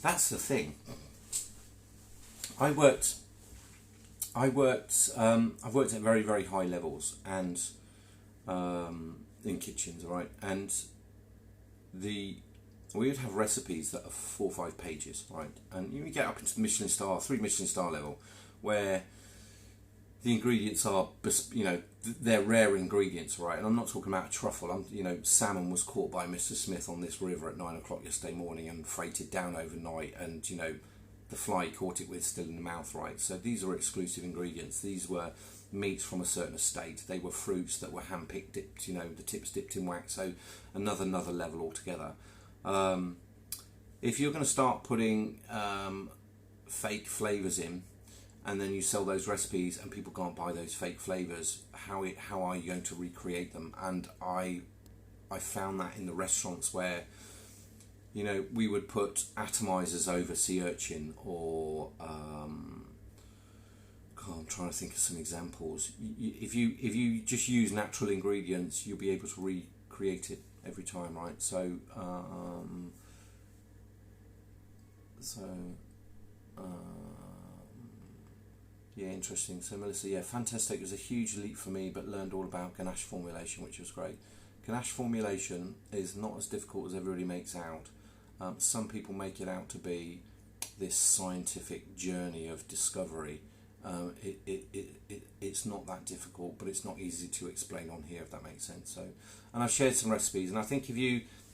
That's the thing. I've worked at very, very high levels and in kitchens, right? And we would have recipes that are 4 or 5 pages, right? And you get up into the Michelin star, 3 Michelin star level, where the ingredients are, you know, they're rare ingredients, right? And I'm not talking about a truffle. You know, salmon was caught by Mr. Smith on this river at 9 o'clock yesterday morning and freighted down overnight, and you know, the fly caught it with still in the mouth, right? So these are exclusive ingredients. These were meats from a certain estate. They were fruits that were hand-picked, dipped, you know, the tips dipped in wax. So another level altogether. If you're going to start putting fake flavours in, and then you sell those recipes and people can't buy those fake flavours, how are you going to recreate them? And I found that in the restaurants where, you know, we would put atomizers over sea urchin, or I'm trying to think of some examples. If you just use natural ingredients, you'll be able to recreate it every time, right? So yeah, interesting. So Melissa, yeah, fantastic. It was a huge leap for me, but learned all about ganache formulation, which was great. Ganache formulation is not as difficult as everybody makes out. Some people make it out to be this scientific journey of discovery. It's not that difficult, but it's not easy to explain on here, if that makes sense. So, and I've shared some recipes, and I think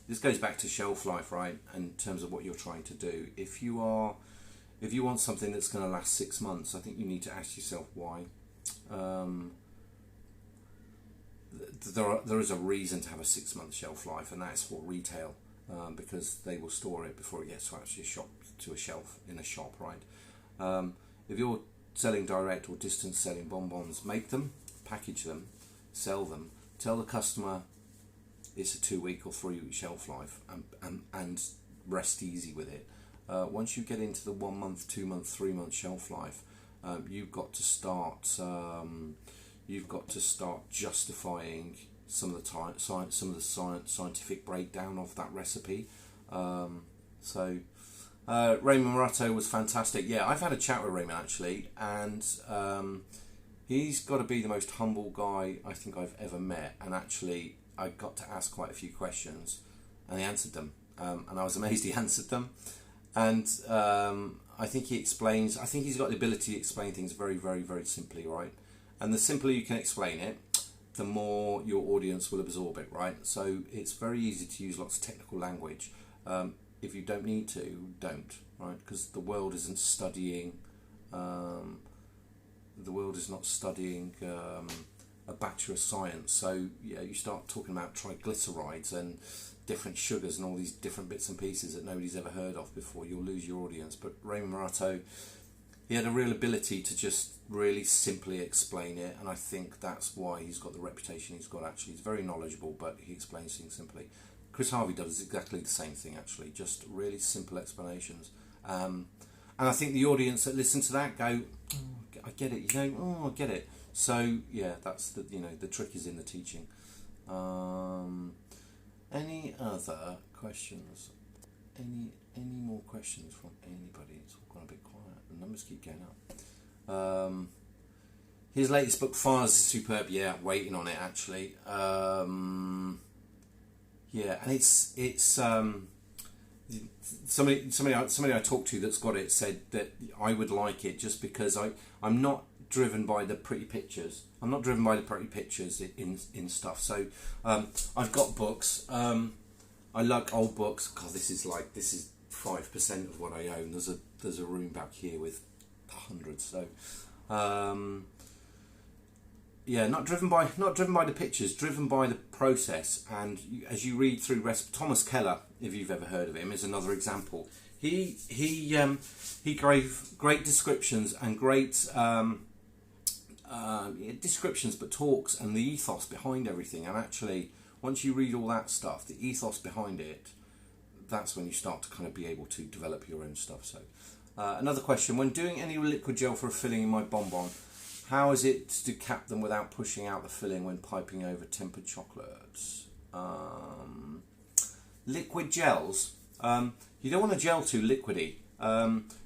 this goes back to shelf life, right? In terms of what you're trying to do. If you want something that's going to last 6 months, I think you need to ask yourself why. There is a reason to have a 6-month shelf life, and that's for retail, because they will store it before it gets to actually a shelf in a shop, right? If you're selling direct or distance selling bonbons, make them, package them, sell them, tell the customer it's a 2-week or 3-week shelf life, and rest easy with it. Once you get into the 1 month, 2 month, 3 month shelf life, you've got to start justifying some of the scientific breakdown of that recipe. Raymond Morato was fantastic. Yeah, I've had a chat with Raymond actually, and he's got to be the most humble guy I think I've ever met. And actually, I got to ask quite a few questions, and he answered them, and I was amazed he answered them. And I think he's got the ability to explain things very, very, very simply, right? And the simpler you can explain it, the more your audience will absorb it, right? So it's very easy to use lots of technical language. If you don't need to, don't, right? Because the world isn't studying. The world is not studying a Bachelor of Science. So yeah, you start talking about triglycerides and different sugars and all these different bits and pieces that nobody's ever heard of before, you'll lose your audience. But Raymond Morato, he had a real ability to just really simply explain it, and I think that's why he's got the reputation he's got. Actually, he's very knowledgeable, but he explains things simply. Chris Harvey does exactly the same thing, actually, just really simple explanations. And I think the audience that listen to that go, oh, I get it, you know, oh, I get it. So yeah, that's the, you know, the trick is in the teaching. Any other questions? Any more questions from anybody? It's all gone a bit quiet. The numbers keep going up. His latest book, Fires, is superb. Yeah, waiting on it actually. Yeah, and it's somebody I talked to that's got it said that I would like it just because I'm not driven by the pretty pictures. I'm not driven by the pretty pictures in stuff. So I've got books. I like old books. God, this is 5% of what I own. There's a room back here with hundreds. So yeah, not driven by the pictures, driven by the process. And as you read through Thomas Keller, if you've ever heard of him, is another example. He gave great descriptions and great descriptions, but talks and the ethos behind everything. And actually, once you read all that stuff, the ethos behind it, that's when you start to kind of be able to develop your own stuff. So another question: when doing any liquid gel for a filling in my bonbon, how is it to cap them without pushing out the filling when piping over tempered chocolates? Liquid gels, you don't want a gel too liquidy.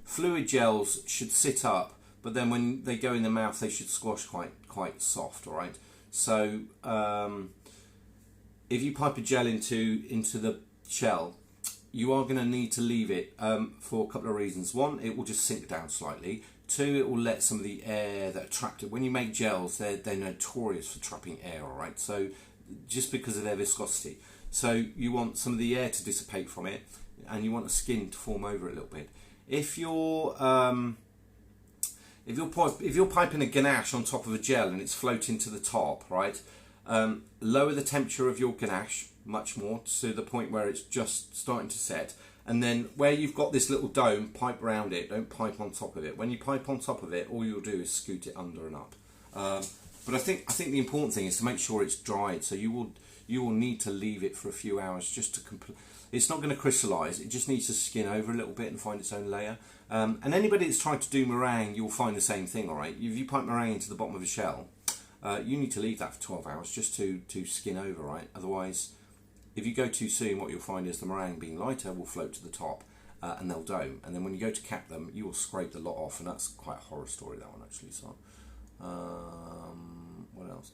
Fluid gels should sit up, but then when they go in the mouth, they should squash quite soft. All right. So if you pipe a gel into the shell, you are going to need to leave it for a couple of reasons. One, it will just sink down slightly. Two, it will let some of the air that are trapped. When you make gels, they're notorious for trapping air, all right? So just because of their viscosity. So you want some of the air to dissipate from it, and you want the skin to form over it a little bit. If you're piping a ganache on top of a gel and it's floating to the top, right? Lower the temperature of your ganache much more to the point where it's just starting to set. And then where you've got this little dome, pipe round it, don't pipe on top of it. When you pipe on top of it, all you'll do is scoot it under and up. But I think the important thing is to make sure it's dried. So you will need to leave it for a few hours just to complete. It's not going to crystallise, it just needs to skin over a little bit and find its own layer. And anybody that's tried to do meringue, you'll find the same thing, alright? If you pipe meringue into the bottom of a shell, you need to leave that for 12 hours just to skin over, right? Otherwise, if you go too soon, what you'll find is the meringue being lighter will float to the top and they'll dome. And then when you go to cap them, you will scrape the lot off, and that's quite a horror story, that one actually. So, what else?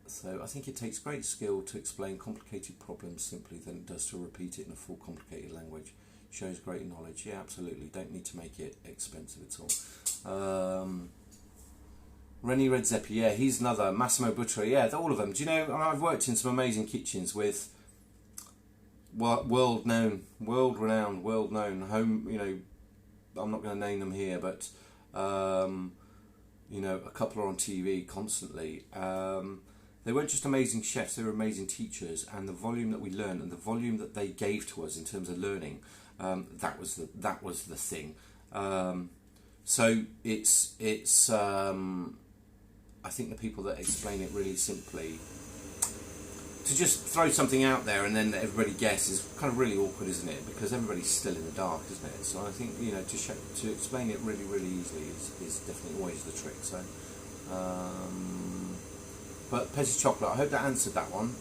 So I think it takes great skill to explain complicated problems simply than it does to repeat it in a full complicated language. Shows great knowledge. Yeah, absolutely. Don't need to make it expensive at all. Rennie Redzepi, yeah, he's another. Massimo Buteri, yeah, all of them. Do you know, I've worked in some amazing kitchens with world-renowned home, you know, I'm not going to name them here, but, you know, a couple are on TV constantly. They weren't just amazing chefs, they were amazing teachers, and the volume that we learned and the volume that they gave to us in terms of learning, that was the thing. So it's I think the people that explain it really simply, to just throw something out there and then everybody guess is kind of really awkward, isn't it? Because everybody's still in the dark, isn't it? So I think, you know, to explain it really easily is definitely always the trick. So, but Petty Chocolate, I hope that answered that one.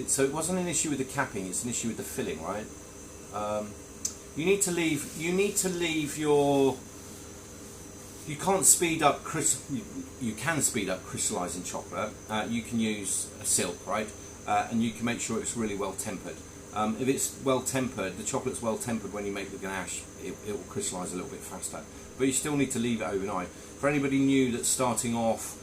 So it wasn't an issue with the capping; it's an issue with the filling, right? You need to leave your. You can't speed up you can speed up crystallizing chocolate. You can use a silk, right? And you can make sure it's really well tempered. If it's well tempered, the chocolate's well tempered when you make the ganache, it will crystallize a little bit faster. But you still need to leave it overnight. For anybody new that's starting off,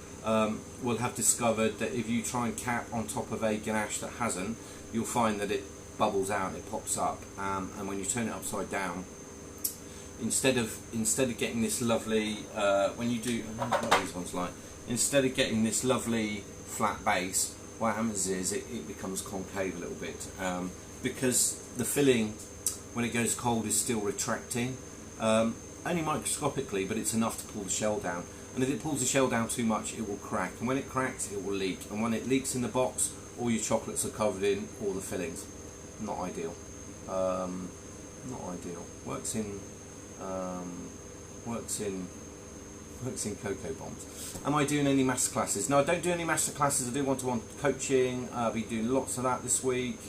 will have discovered that if you try and cap on top of a ganache that hasn't, you'll find that it bubbles out, it pops up, and when you turn it upside down, instead of getting this lovely when you do what are these ones like, instead of getting this lovely flat base, what happens is it becomes concave a little bit, because the filling when it goes cold is still retracting, only microscopically, but it's enough to pull the shell down. And if it pulls the shell down too much, it will crack, and when it cracks, it will leak, and when it leaks in the box, all your chocolates are covered in all the fillings. Not ideal. Not ideal. Works in cocoa bombs. Am I doing any masterclasses? No, I don't do any masterclasses. I do one-to-one coaching. I'll be doing lots of that this week.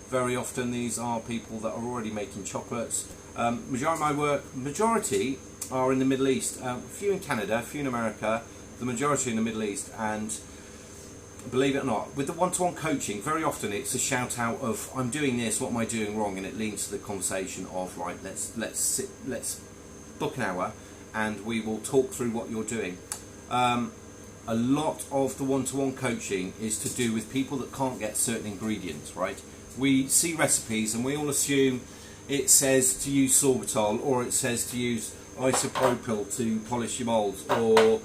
Very often these are people that are already making chocolates. Majority of my work, are in the Middle East. A few in Canada, a few in America, the majority in the Middle East. And believe it or not, with the one-to-one coaching, very often it's a shout out of I'm doing this, what am I doing wrong, and it leads to the conversation of right, let's book an hour and we will talk through what you're doing. A lot of the one-to-one coaching is to do with people that can't get certain ingredients, right? We see recipes and we all assume it says to use sorbitol, or it says to use isopropyl to polish your moulds, or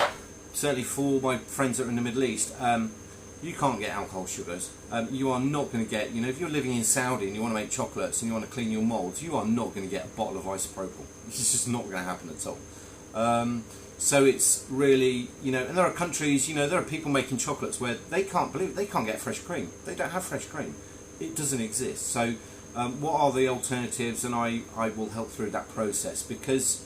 certainly for my friends that are in the Middle East, you can't get alcohol sugars. You are not going to get, you know, if you're living in Saudi and you want to make chocolates and you want to clean your moulds, you are not going to get a bottle of isopropyl. It's just not going to happen at all. So it's really, you know, and there are countries, you know, there are people making chocolates where they can't believe it, they can't get fresh cream. They don't have fresh cream. It doesn't exist. So what are the alternatives? And I will help through that process, because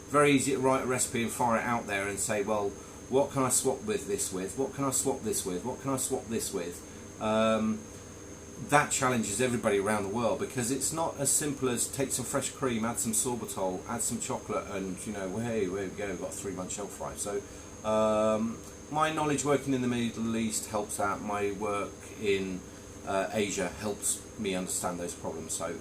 very easy to write a recipe and fire it out there and say, well, what can I swap this with? What can I swap this with? What can I swap this with? That challenges everybody around the world, because it's not as simple as take some fresh cream, add some sorbitol, add some chocolate, and you know, hey, there we go, we've got a 3-month shelf life. So my knowledge working in the Middle East helps out. My work in Asia helps me understand those problems. So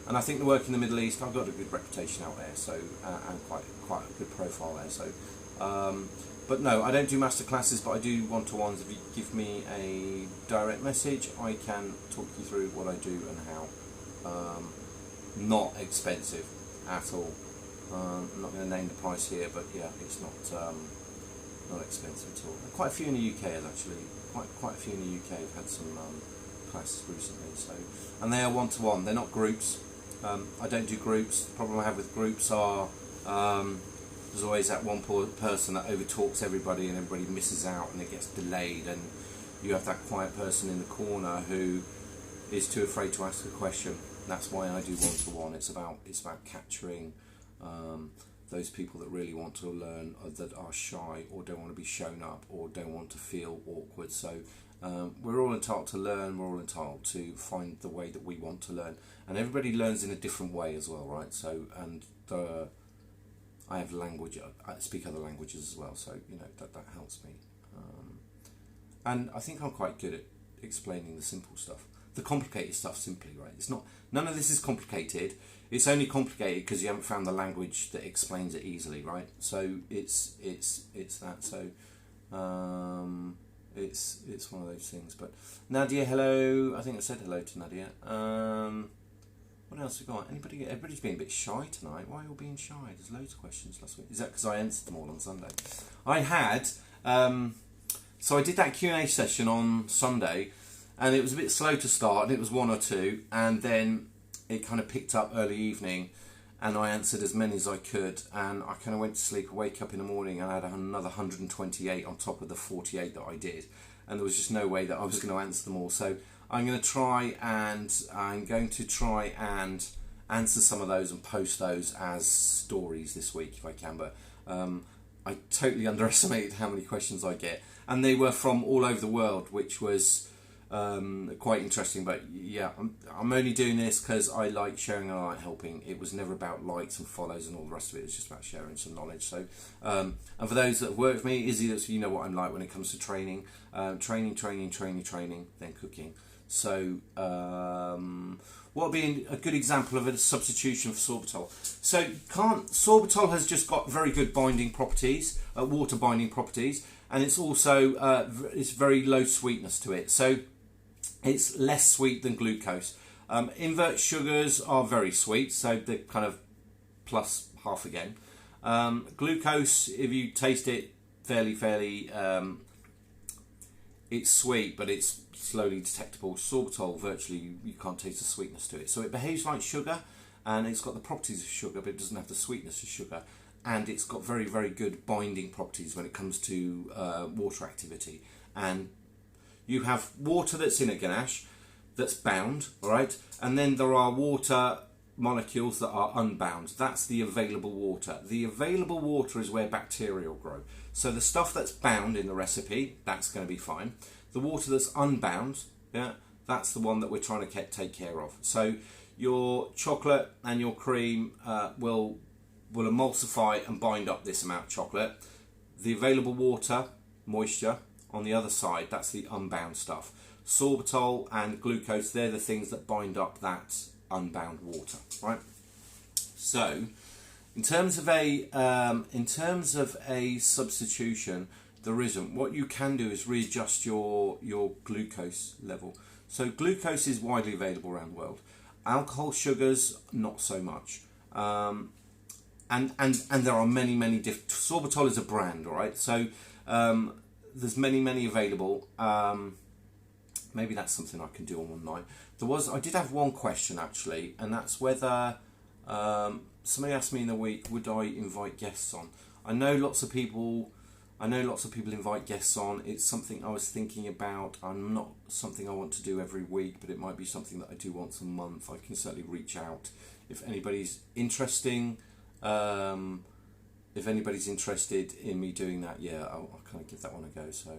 and I think the work in the Middle East, I've got a good reputation out there, so and quite a good profile there. So but no, I don't do masterclasses, but I do one-to-ones. If you give me a direct message, I can talk you through what I do and how. Not expensive at all. I'm not going to name the price here, but yeah, it's not expensive at all. Quite a few in the UK, actually. Quite a few in the UK have had some classes recently. So, and they are one-to-one. They're not groups. I don't do groups. The problem I have with groups are there's always that one person that overtalks everybody and everybody misses out and it gets delayed, and you have that quiet person in the corner who is too afraid to ask a question. That's why I do one-to-one. It's about capturing those people that really want to learn, or that are shy, or don't want to be shown up, or don't want to feel awkward. So we're all entitled to learn. We're all entitled to find the way that we want to learn, and everybody learns in a different way as well, right? So I have language. I speak other languages as well, so you know that helps me. And I think I'm quite good at explaining the simple stuff. The complicated stuff simply, right? It's not. None of this is complicated. It's only complicated because you haven't found the language that explains it easily, right? So it's that. So it's one of those things. But Nadia, hello. I think I said hello to Nadia. What else we got? Everybody's being a bit shy tonight. Why are you all being shy? There's loads of questions last week. Is that because I answered them all on Sunday? I had. So I did that Q&A session on Sunday, and it was a bit slow to start, and it was 1 or 2, and then it kind of picked up early evening, and I answered as many as I could, and I kind of went to sleep, wake up in the morning, and I had another 128 on top of the 48 that I did, and there was just no way that I was going to answer them all. So I'm going to try and answer some of those and post those as stories this week if I can, but I totally underestimated how many questions I get, and they were from all over the world, which was quite interesting. But yeah, I'm only doing this because I like sharing and I like helping. It was never about likes and follows and all the rest of it. It's just about sharing some knowledge. So and for those that work with me, Izzy, you know what I'm like when it comes to training, then cooking. So what would be a good example of a substitution for sorbitol? So sorbitol has just got very good binding properties, water binding properties, and it's also it's very low sweetness to it. So it's less sweet than glucose. Invert sugars are very sweet, so they're kind of plus half again. Glucose, if you taste it fairly, it's sweet, but it's slowly detectable. Sorbitol, virtually you can't taste the sweetness to it. So it behaves like sugar, and it's got the properties of sugar, but it doesn't have the sweetness of sugar. And it's got very, very good binding properties when it comes to water activity. And you have water that's in a ganache that's bound, all right? And then there are water molecules that are unbound. That's the available water. The available water is where bacteria will grow. So the stuff that's bound in the recipe, that's going to be fine. The water that's unbound, yeah, that's the one that we're trying to take care of. So your chocolate and your cream will will emulsify and bind up this amount of chocolate. The available water, moisture, on the other side, that's the unbound stuff. Sorbitol and glucose, they're the things that bind up that unbound water, right? So, in terms of a substitution, there isn't. What you can do is readjust your glucose level. So glucose is widely available around the world. Alcohol, sugars, not so much. And there are many different. Sorbitol is a brand, all right? So there's many available. Maybe that's something I can do on one night. I did have one question actually, and that's whether somebody asked me in the week, would I invite guests on? I know lots of people invite guests on. It's something I was thinking about. I'm not something I want to do every week, but it might be something that I do once a month. I can certainly reach out if anybody's interesting. If anybody's interested in me doing that, yeah, I'll kind of give that one a go. So,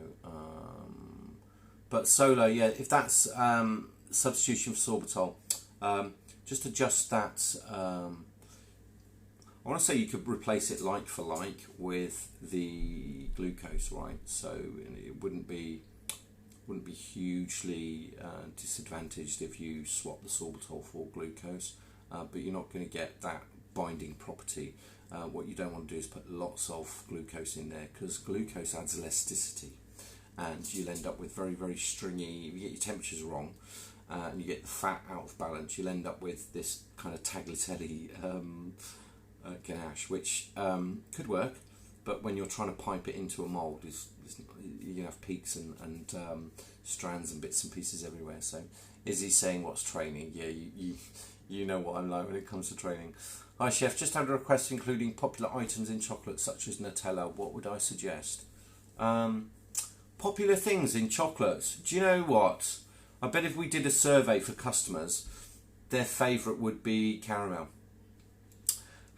but solo, yeah, if that's substitution for sorbitol, just adjust that. I want to say you could replace it like for like with the glucose, right? So it wouldn't be hugely disadvantaged if you swap the sorbitol for glucose, but you're not going to get that binding property. What you don't want to do is put lots of glucose in there, because glucose adds elasticity, and you'll end up with very stringy. If you get your temperatures wrong, and you get the fat out of balance, you'll end up with this kind of tagliatelle ganache, which could work, but when you're trying to pipe it into a mould, you have peaks and strands and bits and pieces everywhere. So is he saying what's training? Yeah, you know what I'm like when it comes to training. Hi chef, just had a request including popular items in chocolate such as Nutella. What would I suggest? Popular things in chocolates. Do you know what? I bet if we did a survey for customers, their favourite would be caramel.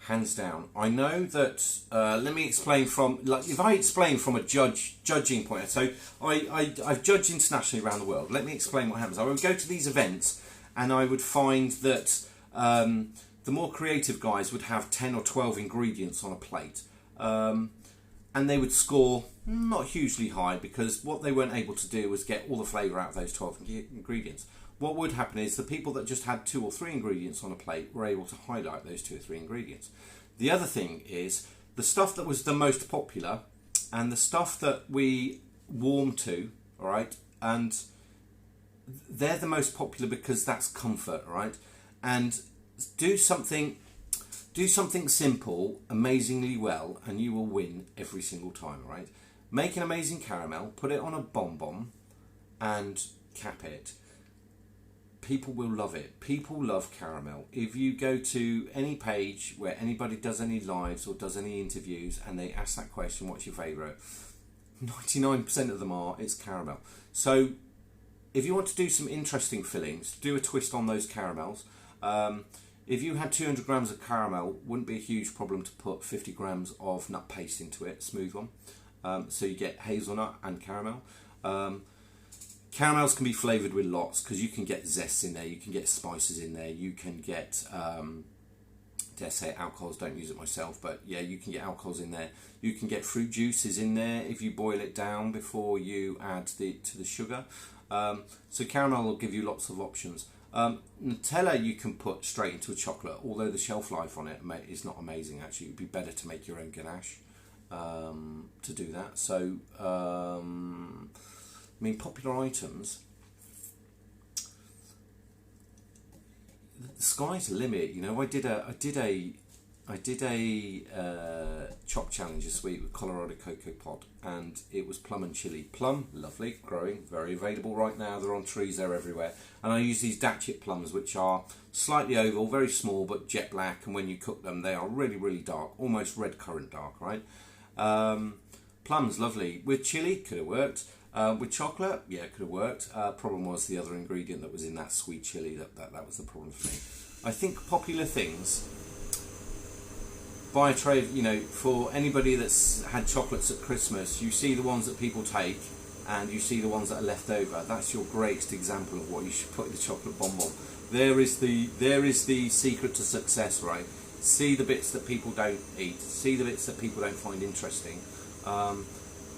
Hands down. I know that, let me explain from, like, if I explain from a judging point, so I've judged internationally around the world. Let me explain what happens. I would go to these events and I would find that the more creative guys would have 10 or 12 ingredients on a plate. And they would score not hugely high, because what they weren't able to do was get all the flavour out of those 12 ingredients. What would happen is the people that just had 2 or 3 ingredients on a plate were able to highlight those 2 or 3 ingredients. The other thing is the stuff that was the most popular and the stuff that we warm to, all right, and they're the most popular because that's comfort, right? And do something simple amazingly well and you will win every single time, right? Make an amazing caramel, put it on a bonbon and cap it. People will love it. People love caramel. If you go to any page where anybody does any lives or does any interviews and they ask that question, what's your favourite? 99% of them are, it's caramel. So if you want to do some interesting fillings, do a twist on those caramels. If you had 200 grams of caramel, wouldn't be a huge problem to put 50 grams of nut paste into it, smooth one. So you get hazelnut and caramel. Caramels can be flavoured with lots, because you can get zests in there, you can get spices in there, you can get, dare say alcohols, don't use it myself, but yeah, you can get alcohols in there. You can get fruit juices in there if you boil it down before you add to the sugar. So caramel will give you lots of options. Nutella you can put straight into a chocolate, although the shelf life on it is not amazing actually. It would be better to make your own ganache to do that. So I mean, popular items, the sky's the limit. You know, I did a chop challenge this week with Colorado Cocoa Pod, and it was plum and chili. Plum, lovely, growing, very available right now. They're on trees, they're everywhere. And I use these datchet plums, which are slightly oval, very small, but jet black. And when you cook them, they are really dark, almost red currant dark, right? Plums, lovely. With chili, could have worked. With chocolate, yeah, it could have worked. Problem was the other ingredient that was in that sweet chili. That was the problem for me. I think popular things. Buy a tray, you know, for anybody that's had chocolates at Christmas, you see the ones that people take and you see the ones that are left over. That's your greatest example of what you should put in the chocolate bonbon. There is the secret to success, right? see the bits that people don't eat, see the bits that people don't find interesting.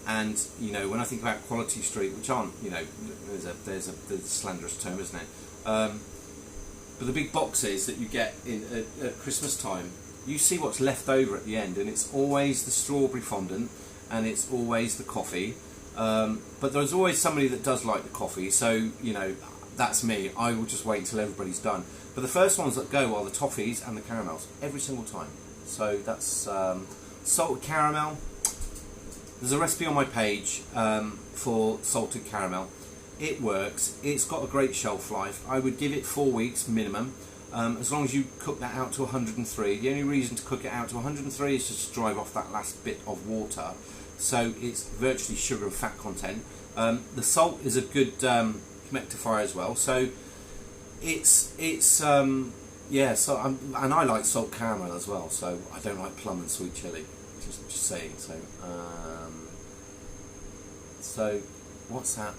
And you know, when I think about Quality Street, which aren't, you know, there's a slanderous term, isn't it? But the big boxes that you get in at Christmas time, you see what's left over at the end, and it's always the strawberry fondant, and it's always the coffee. But there's always somebody that does like the coffee, so you know, that's me. I will just wait until everybody's done. But the first ones that go are the toffees and the caramels, every single time. So that's salted caramel. There's a recipe on my page for salted caramel. It works. It's got a great shelf life. I would give it 4 weeks minimum, as long as you cook that out to 103. The only reason to cook it out to 103 is just to drive off that last bit of water. So it's virtually sugar and fat content. The salt is a good humectifier as well. So it's yeah. So and I like salt caramel as well. So I don't like plum and sweet chili. Just saying. So what's that?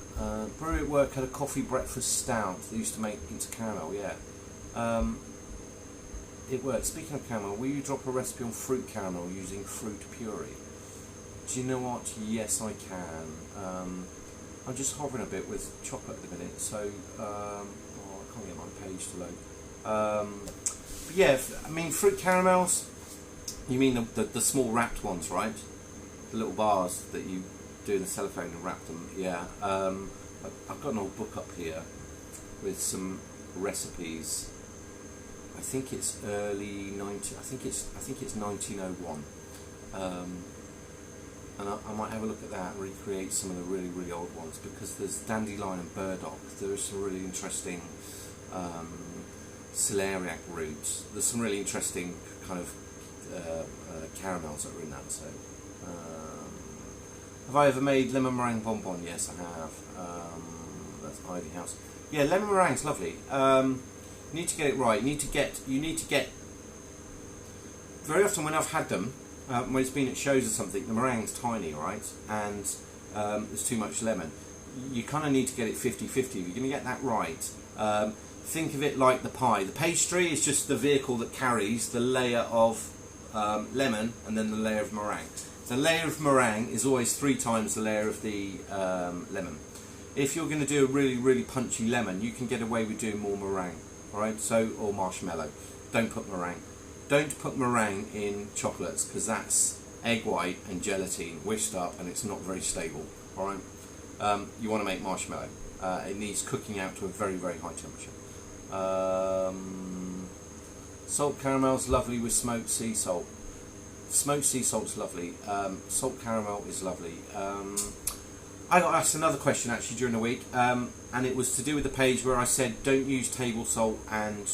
Brewery at work had a coffee breakfast stout they used to make into caramel. Yeah. It works. Speaking of caramel, will you drop a recipe on fruit caramel using fruit puree? Do you know what? Yes, I can. I'm just hovering a bit with chocolate at the minute, so I can't get my page to load. But yeah, I mean, fruit caramels. You mean the small wrapped ones, right? The little bars that you do in the cellophane and wrap them. Yeah. I've got an old book up here with some recipes. I think it's early 90. I think it's 1901. And I might have a look at that and recreate some of the really, really old ones, because there's dandelion and burdock. There is some really interesting celeriac roots. There's some really interesting kind of caramels that are in that. So, have I ever made lemon meringue bonbon? Yes, I have. That's Ivy House. Yeah, lemon meringue's lovely. You need to get it right. You need to get. Very often when I've had them, when it's been at shows or something, the meringue's tiny, right? And there's too much lemon. You kind of need to get it 50-50. If you're going to get that right, think of it like the pie. The pastry is just the vehicle that carries the layer of lemon and then the layer of meringue. The layer of meringue is always 3 times the layer of the lemon. If you're going to do a really, really punchy lemon, you can get away with doing more meringue, alright? So, or marshmallow. Don't put meringue. Don't put meringue in chocolates, because that's egg white and gelatine whisked up, and it's not very stable. All right. You want to make marshmallow. It needs cooking out to a very, very high temperature. Salt caramel's lovely with smoked sea salt. Smoked sea salt's lovely. Salt caramel is lovely. I got asked another question actually during the week, and it was to do with the page where I said don't use table salt and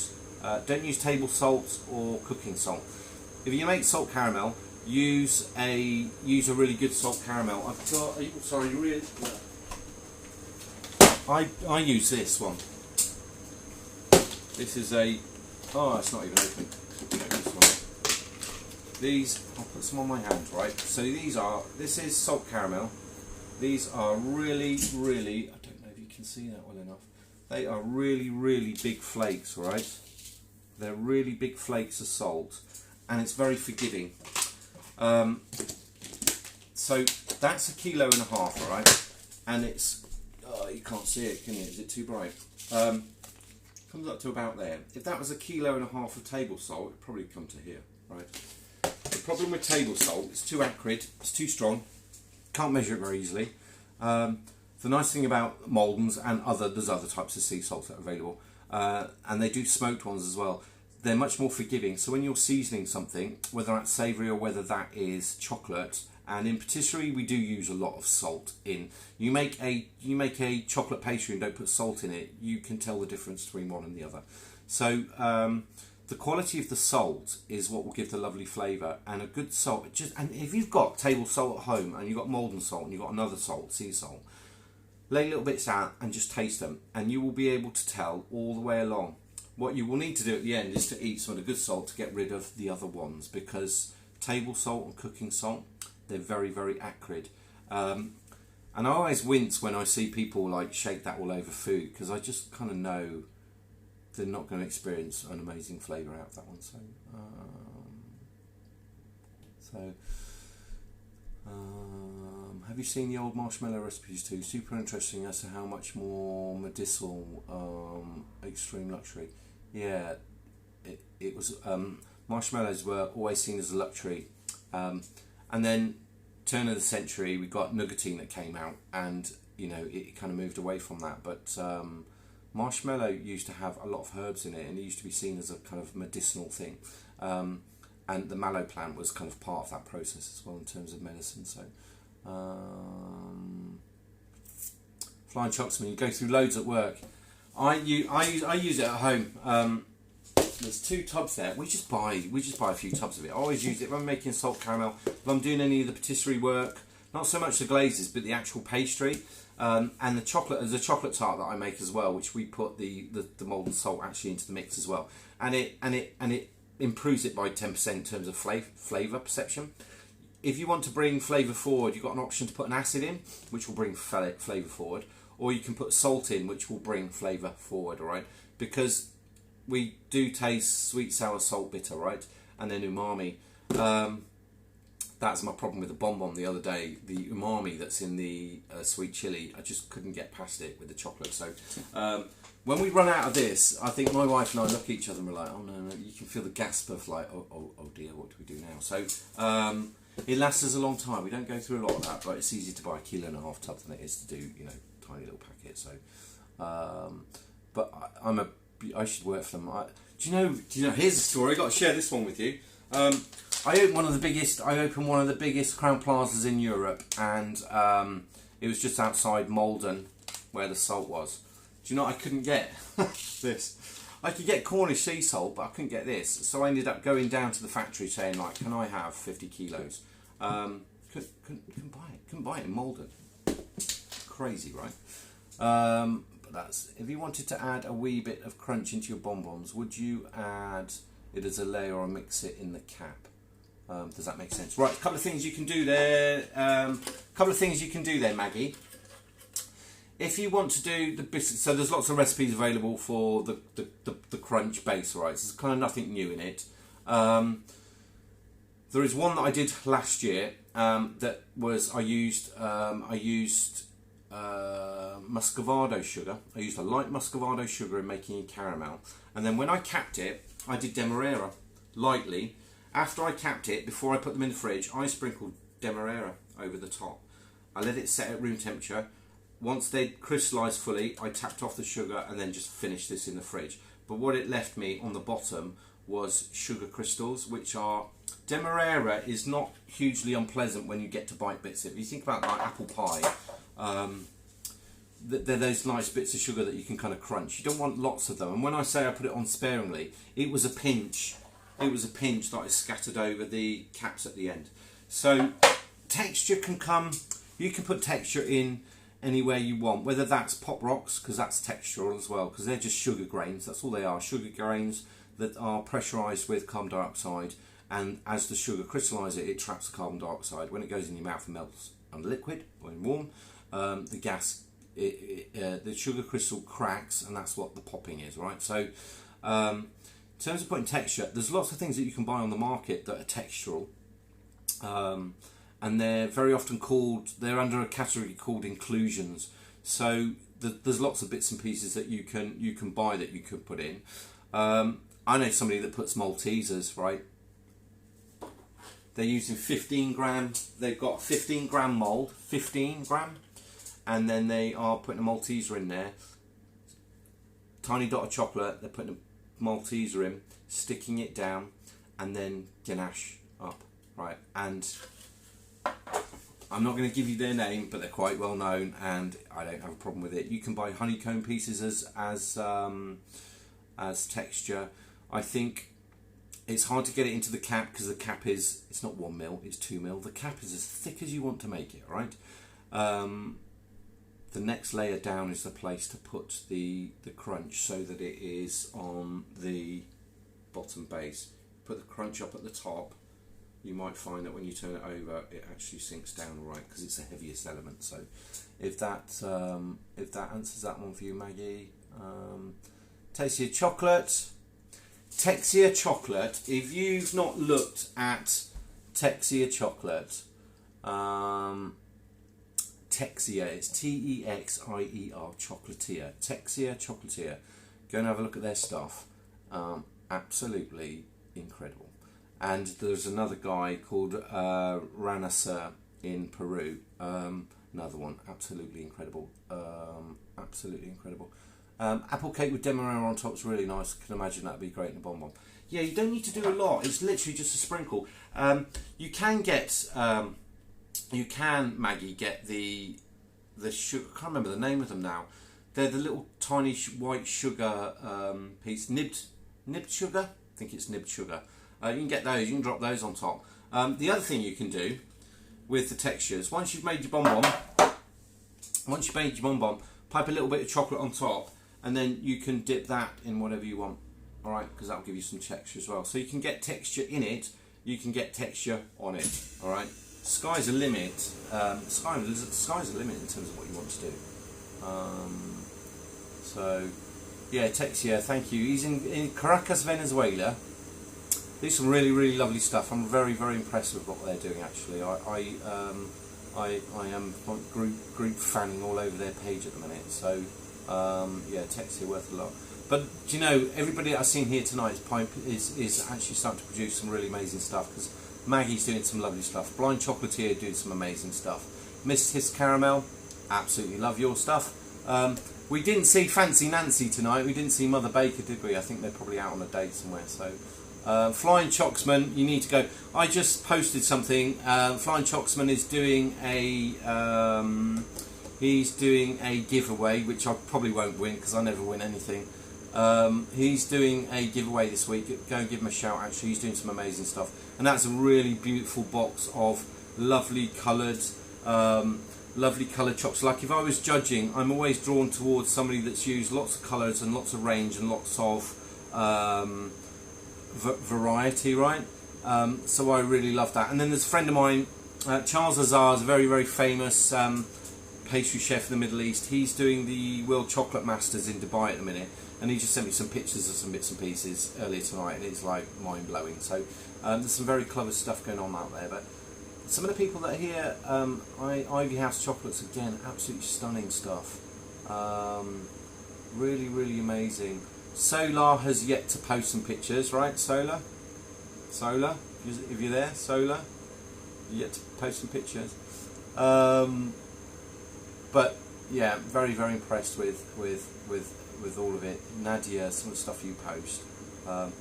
don't use table salt or cooking salt. If you make salt caramel, use a really good salt caramel. I've got. Sorry, really. I use this one. This is a. Oh, it's not even open. No, this one. These. I'll put some on my hand, right? So this is salt caramel. These are really, really. I don't know if you can see that well enough. They are really, really big flakes, right? They're really big flakes of salt, and it's very forgiving. So that's 1.5 kilos, all right? And it's, oh, you can't see it, can you? Is it too bright? Comes up to about there. If that was 1.5 kilos of table salt, it'd probably come to here, right? The problem with table salt, it's too acrid, it's too strong, can't measure it very easily. The nice thing about Maldon's and there's other types of sea salt that are available, and they do smoked ones as well. They're much more forgiving. So when you're seasoning something, whether that's savoury or whether that is chocolate, and in patisserie we do use a lot of salt in. You make a chocolate pastry and don't put salt in it, you can tell the difference between one and the other. So the quality of the salt is what will give the lovely flavour, and a good salt. And if you've got table salt at home and you've got Maldon salt and you've got another salt, sea salt, lay little bits out and just taste them, and you will be able to tell all the way along. What you will need to do at the end is to eat some of the good salt to get rid of the other ones, because table salt and cooking salt, they're very, very acrid. And I always wince when I see people like shake that all over food, because I just kind of know they're not going to experience an amazing flavour out of that one. So So, have you seen the old marshmallow recipes too? Super interesting as to how much more medicinal, extreme luxury. Yeah, it was. Marshmallows were always seen as a luxury, and then turn of the century we got nougatine that came out, and you know it kind of moved away from that. But marshmallow used to have a lot of herbs in it, and it used to be seen as a kind of medicinal thing. And the mallow plant was kind of part of that process as well in terms of medicine. So, flying chocsman, you go through loads at work. I use it at home. There's 2 tubs there. We just buy a few tubs of it. I always use it if I'm making salt caramel. If I'm doing any of the patisserie work, not so much the glazes, but the actual pastry. And the chocolate, there's a chocolate tart that I make as well, which we put the molten salt actually into the mix as well, and it improves it by 10% in terms of flavour perception. If you want to bring flavour forward, you've got an option to put an acid in, which will bring flavour forward, or you can put salt in, which will bring flavour forward. All right, because we do taste sweet, sour, salt, bitter, right, and then umami. That's my problem with the bonbon the other day. The umami that's in the sweet chili, I just couldn't get past it with the chocolate. So when we run out of this, I think my wife and I look at each other and we're like, oh no, you can feel the gasp of like, oh dear, what do we do now? So it lasts us a long time. We don't go through a lot of that, but it's easier to buy 1.5 kilo tub than it is to do, you know, tiny little packets. So, but I should work for them. Do you know? Here's a story. I've got to share this one with you. I opened one of the biggest Crown Plazas in Europe, and it was just outside Malden, where the salt was. Do you know what I couldn't get? This. I could get Cornish sea salt, but I couldn't get this. So I ended up going down to the factory saying, like, can I have 50 kilos? Couldn't buy it. Couldn't buy it in Malden. Crazy, right? But that's, if you wanted to add a wee bit of crunch into your bonbons, would you add it as a layer or mix it in the cap? Does that make sense? Right, a couple of things you can do there. Maggie. If you want to do the biscuit, so there's lots of recipes available for the crunch base, right? So there's kind of nothing new in it. There is one that I did last year that was I used muscovado sugar. I used a light muscovado sugar in making caramel, and then when I capped it, I did demerara lightly. After I capped it, before I put them in the fridge, I sprinkled demerara over the top. I let it set at room temperature. Once they crystallised fully, I tapped off the sugar and then just finished this in the fridge. But what it left me on the bottom was sugar crystals, which are... Demerara is not hugely unpleasant when you get to bite bits of it. If you think about like apple pie, they're those nice bits of sugar that you can kind of crunch. You don't want lots of them. And when I say I put it on sparingly, it was a pinch. It was a pinch that I scattered over the caps at the end. So texture can come... You can put texture in anywhere you want, whether that's pop rocks, because that's textural as well, because they're just sugar grains. That's all they are, sugar grains that are pressurized with carbon dioxide, and as the sugar crystallizes it traps the carbon dioxide. When it goes in your mouth and melts under liquid or in warm, the gas, the sugar crystal cracks, and that's what the popping is, right? So in terms of putting texture, there's lots of things that you can buy on the market that are textural, and they're very often called, they're under a category called inclusions. So there's lots of bits and pieces that you can buy that you could put in. I know somebody that puts Maltesers, right? They're using 15 gram, they've got 15 gram mould, 15 gram, and then they are putting a Malteser in there. Tiny dot of chocolate, they're putting a Malteser in, sticking it down, and then ganache up, right? And I'm not going to give you their name, but they're quite well known, and I don't have a problem with it. You can buy honeycomb pieces as texture. I think it's hard to get it into the cap because the cap is, it's not 1 mil, it's 2 mil. The cap is as thick as you want to make it, right? The next layer down is the place to put the crunch so that it is on the bottom base. Put the crunch up at the top. You might find that when you turn it over, it actually sinks down all right because it's the heaviest element. So if that answers that one for you, Maggie. Tastier chocolate. Texier chocolate. If you've not looked at Texia chocolate. Texia, it's T-E-X-I-E-R, chocolatier. Texia chocolatier. Go and have a look at their stuff. Absolutely incredible. And there's another guy called Ranasur in Peru. Another one, absolutely incredible. Absolutely incredible. Apple cake with demerara on top is really nice. I can imagine that'd be great in a bonbon. Yeah, you don't need to do a lot. It's literally just a sprinkle. You can get, Maggie, get the sugar. I can't remember the name of them now. They're the little tiny white sugar piece, nibbed sugar. I think it's nibbed sugar. You can get those. You can drop those on top. The other thing you can do with the textures, once you've made your bonbon, pipe a little bit of chocolate on top, and then you can dip that in whatever you want. All right, because that'll give you some texture as well. So you can get texture in it. You can get texture on it. All right. Sky's the limit. Sky's the limit in terms of what you want to do. So, yeah, Texia, thank you. He's in Caracas, Venezuela. They do some really, really lovely stuff. I'm very, very impressed with what they're doing. Actually, I am group fanning all over their page at the minute. So, yeah, Texia worth a lot. But do you know, everybody that I've seen here tonight is actually starting to produce some really amazing stuff, because Maggie's doing some lovely stuff. Blind Chocolatier doing some amazing stuff. Miss Hiss Caramel, absolutely love your stuff. We didn't see Fancy Nancy tonight. We didn't see Mother Baker, did we? I think they're probably out on a date somewhere. So, Flying Chocksman, you need to go. I just posted something. Flying Chocksman is doing a giveaway, which I probably won't win because I never win anything. He's doing a giveaway this week. Go and give him a shout. Actually, he's doing some amazing stuff, and that's a really beautiful box of lovely coloured chocolates. Like, if I was judging, I'm always drawn towards somebody that's used lots of colours and lots of range and lots of variety, right? So I really love that. And then there's a friend of mine, Charles Azar, is a very, very famous pastry chef in the Middle East. He's doing the World Chocolate Masters in Dubai at the minute, and he just sent me some pictures of some bits and pieces earlier tonight, and it's like mind-blowing. So there's some very clever stuff going on out there. But some of the people that are here, Ivy House Chocolates, again, absolutely stunning stuff. Really, really amazing. Solar has yet to post some pictures, right? Solar, if you're there, Solar, yet to post some pictures. But yeah, very, very impressed with all of it. Nadia, some of the stuff you post. I'm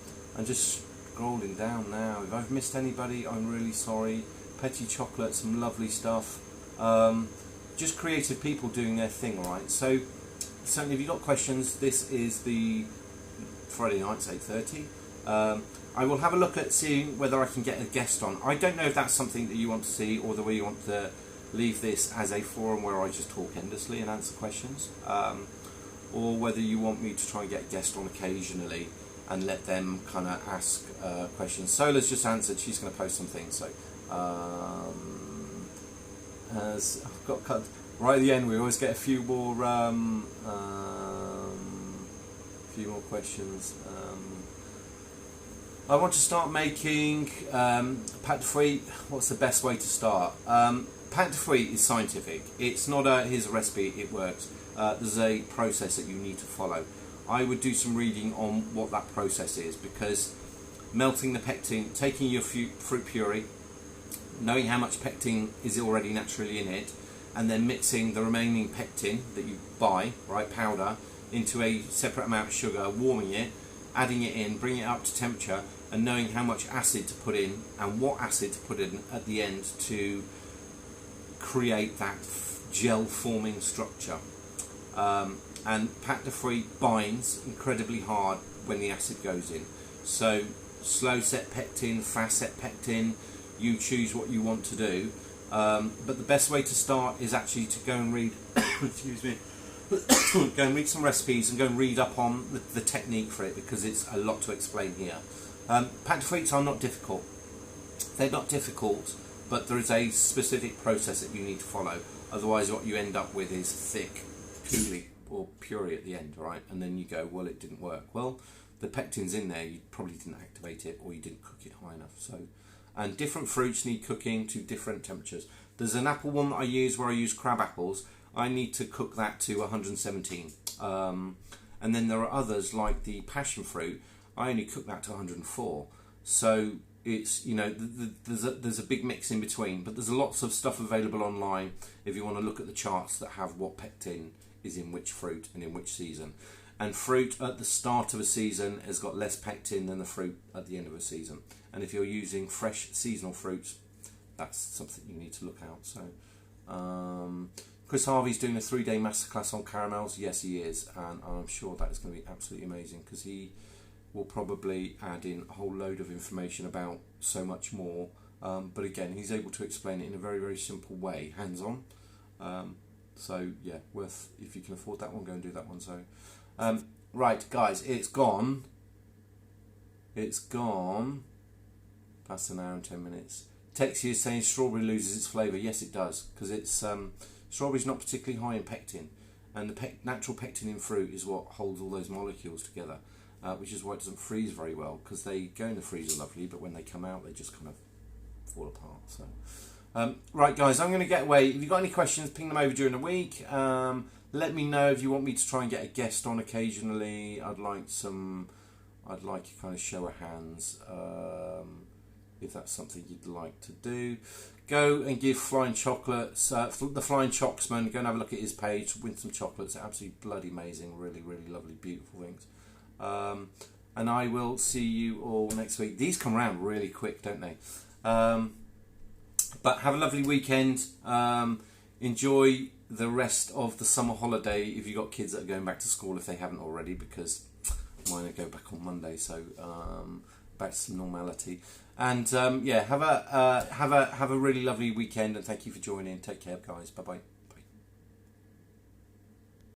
just scrolling down now. If I've missed anybody, I'm really sorry. Petty Chocolate, some lovely stuff. Just creative people doing their thing, right? So certainly, if you've got questions, this is the Friday nights, 8:30. I will have a look at seeing whether I can get a guest on. I don't know if that's something that you want to see, or the way you want to leave this as a forum where I just talk endlessly and answer questions, or whether you want me to try and get a guest on occasionally and let them kind of ask questions. Sola's just answered, she's going to post some things. So as I've got cut right at the end, we always get a few more questions. I want to start making pâte de fruit. What's the best way to start? Pâte de fruit is scientific. It's not here's a recipe, it works. There's a process that you need to follow. I would do some reading on what that process is, because melting the pectin, taking your fruit puree, knowing how much pectin is already naturally in it, and then mixing the remaining pectin that you buy, right, powder, into a separate amount of sugar, warming it, adding it in, bringing it up to temperature, and knowing how much acid to put in and what acid to put in at the end to create that gel forming structure. And pâte de fruit binds incredibly hard when the acid goes in. So slow set pectin, fast set pectin, you choose what you want to do. But the best way to start is actually to go and read excuse me, go and read some recipes and go and read up on the technique for it, because it's a lot to explain here. Pâte de fruits are not difficult. They're not difficult, but there is a specific process that you need to follow. Otherwise, what you end up with is thick coulis or puree at the end, right? And then you go, well, it didn't work. Well, the pectin's in there. You probably didn't activate it, or you didn't cook it high enough. So And different fruits need cooking to different temperatures. There's an apple one that I use where I use crab apples. I need to cook that to 117. And then there are others like the passion fruit. I only cook that to 104. So it's, you know, there's a big mix in between. But there's lots of stuff available online if you want to look at the charts that have what pectin is in which fruit and in which season. And fruit at the start of a season has got less pectin than the fruit at the end of a season. And if you're using fresh seasonal fruits, that's something you need to look out. So Chris Harvey's doing a 3-day masterclass on caramels. Yes, he is, and I'm sure that is going to be absolutely amazing, because he will probably add in a whole load of information about so much more. But again, he's able to explain it in a very, very simple way, hands-on. So yeah, worth, if you can afford that one, go and do that one. So right, guys, it's gone. It's gone. Past an hour and 10 minutes. Texie is saying strawberry loses its flavour. Yes, it does, because it's strawberry's not particularly high in pectin, and the natural pectin in fruit is what holds all those molecules together, which is why it doesn't freeze very well, because they go in the freezer lovely, but when they come out, they just kind of fall apart. So, right, guys, I'm going to get away. If you've got any questions, ping them over during the week. Let me know if you want me to try and get a guest on occasionally. I'd like a kind of show of hands. If that's something you'd like to do, go and give Flying Chocolates, the Flying Chocsman, go and have a look at his page, win some chocolates. They're absolutely bloody amazing, really, really lovely, beautiful things. And I will see you all next week. These come around really quick, don't they? But have a lovely weekend. Enjoy the rest of the summer holiday if you've got kids that are going back to school, if they haven't already, because mine go back on Monday, so back to some normality. And yeah, have a really lovely weekend, and thank you for joining. Take care, guys. Bye bye.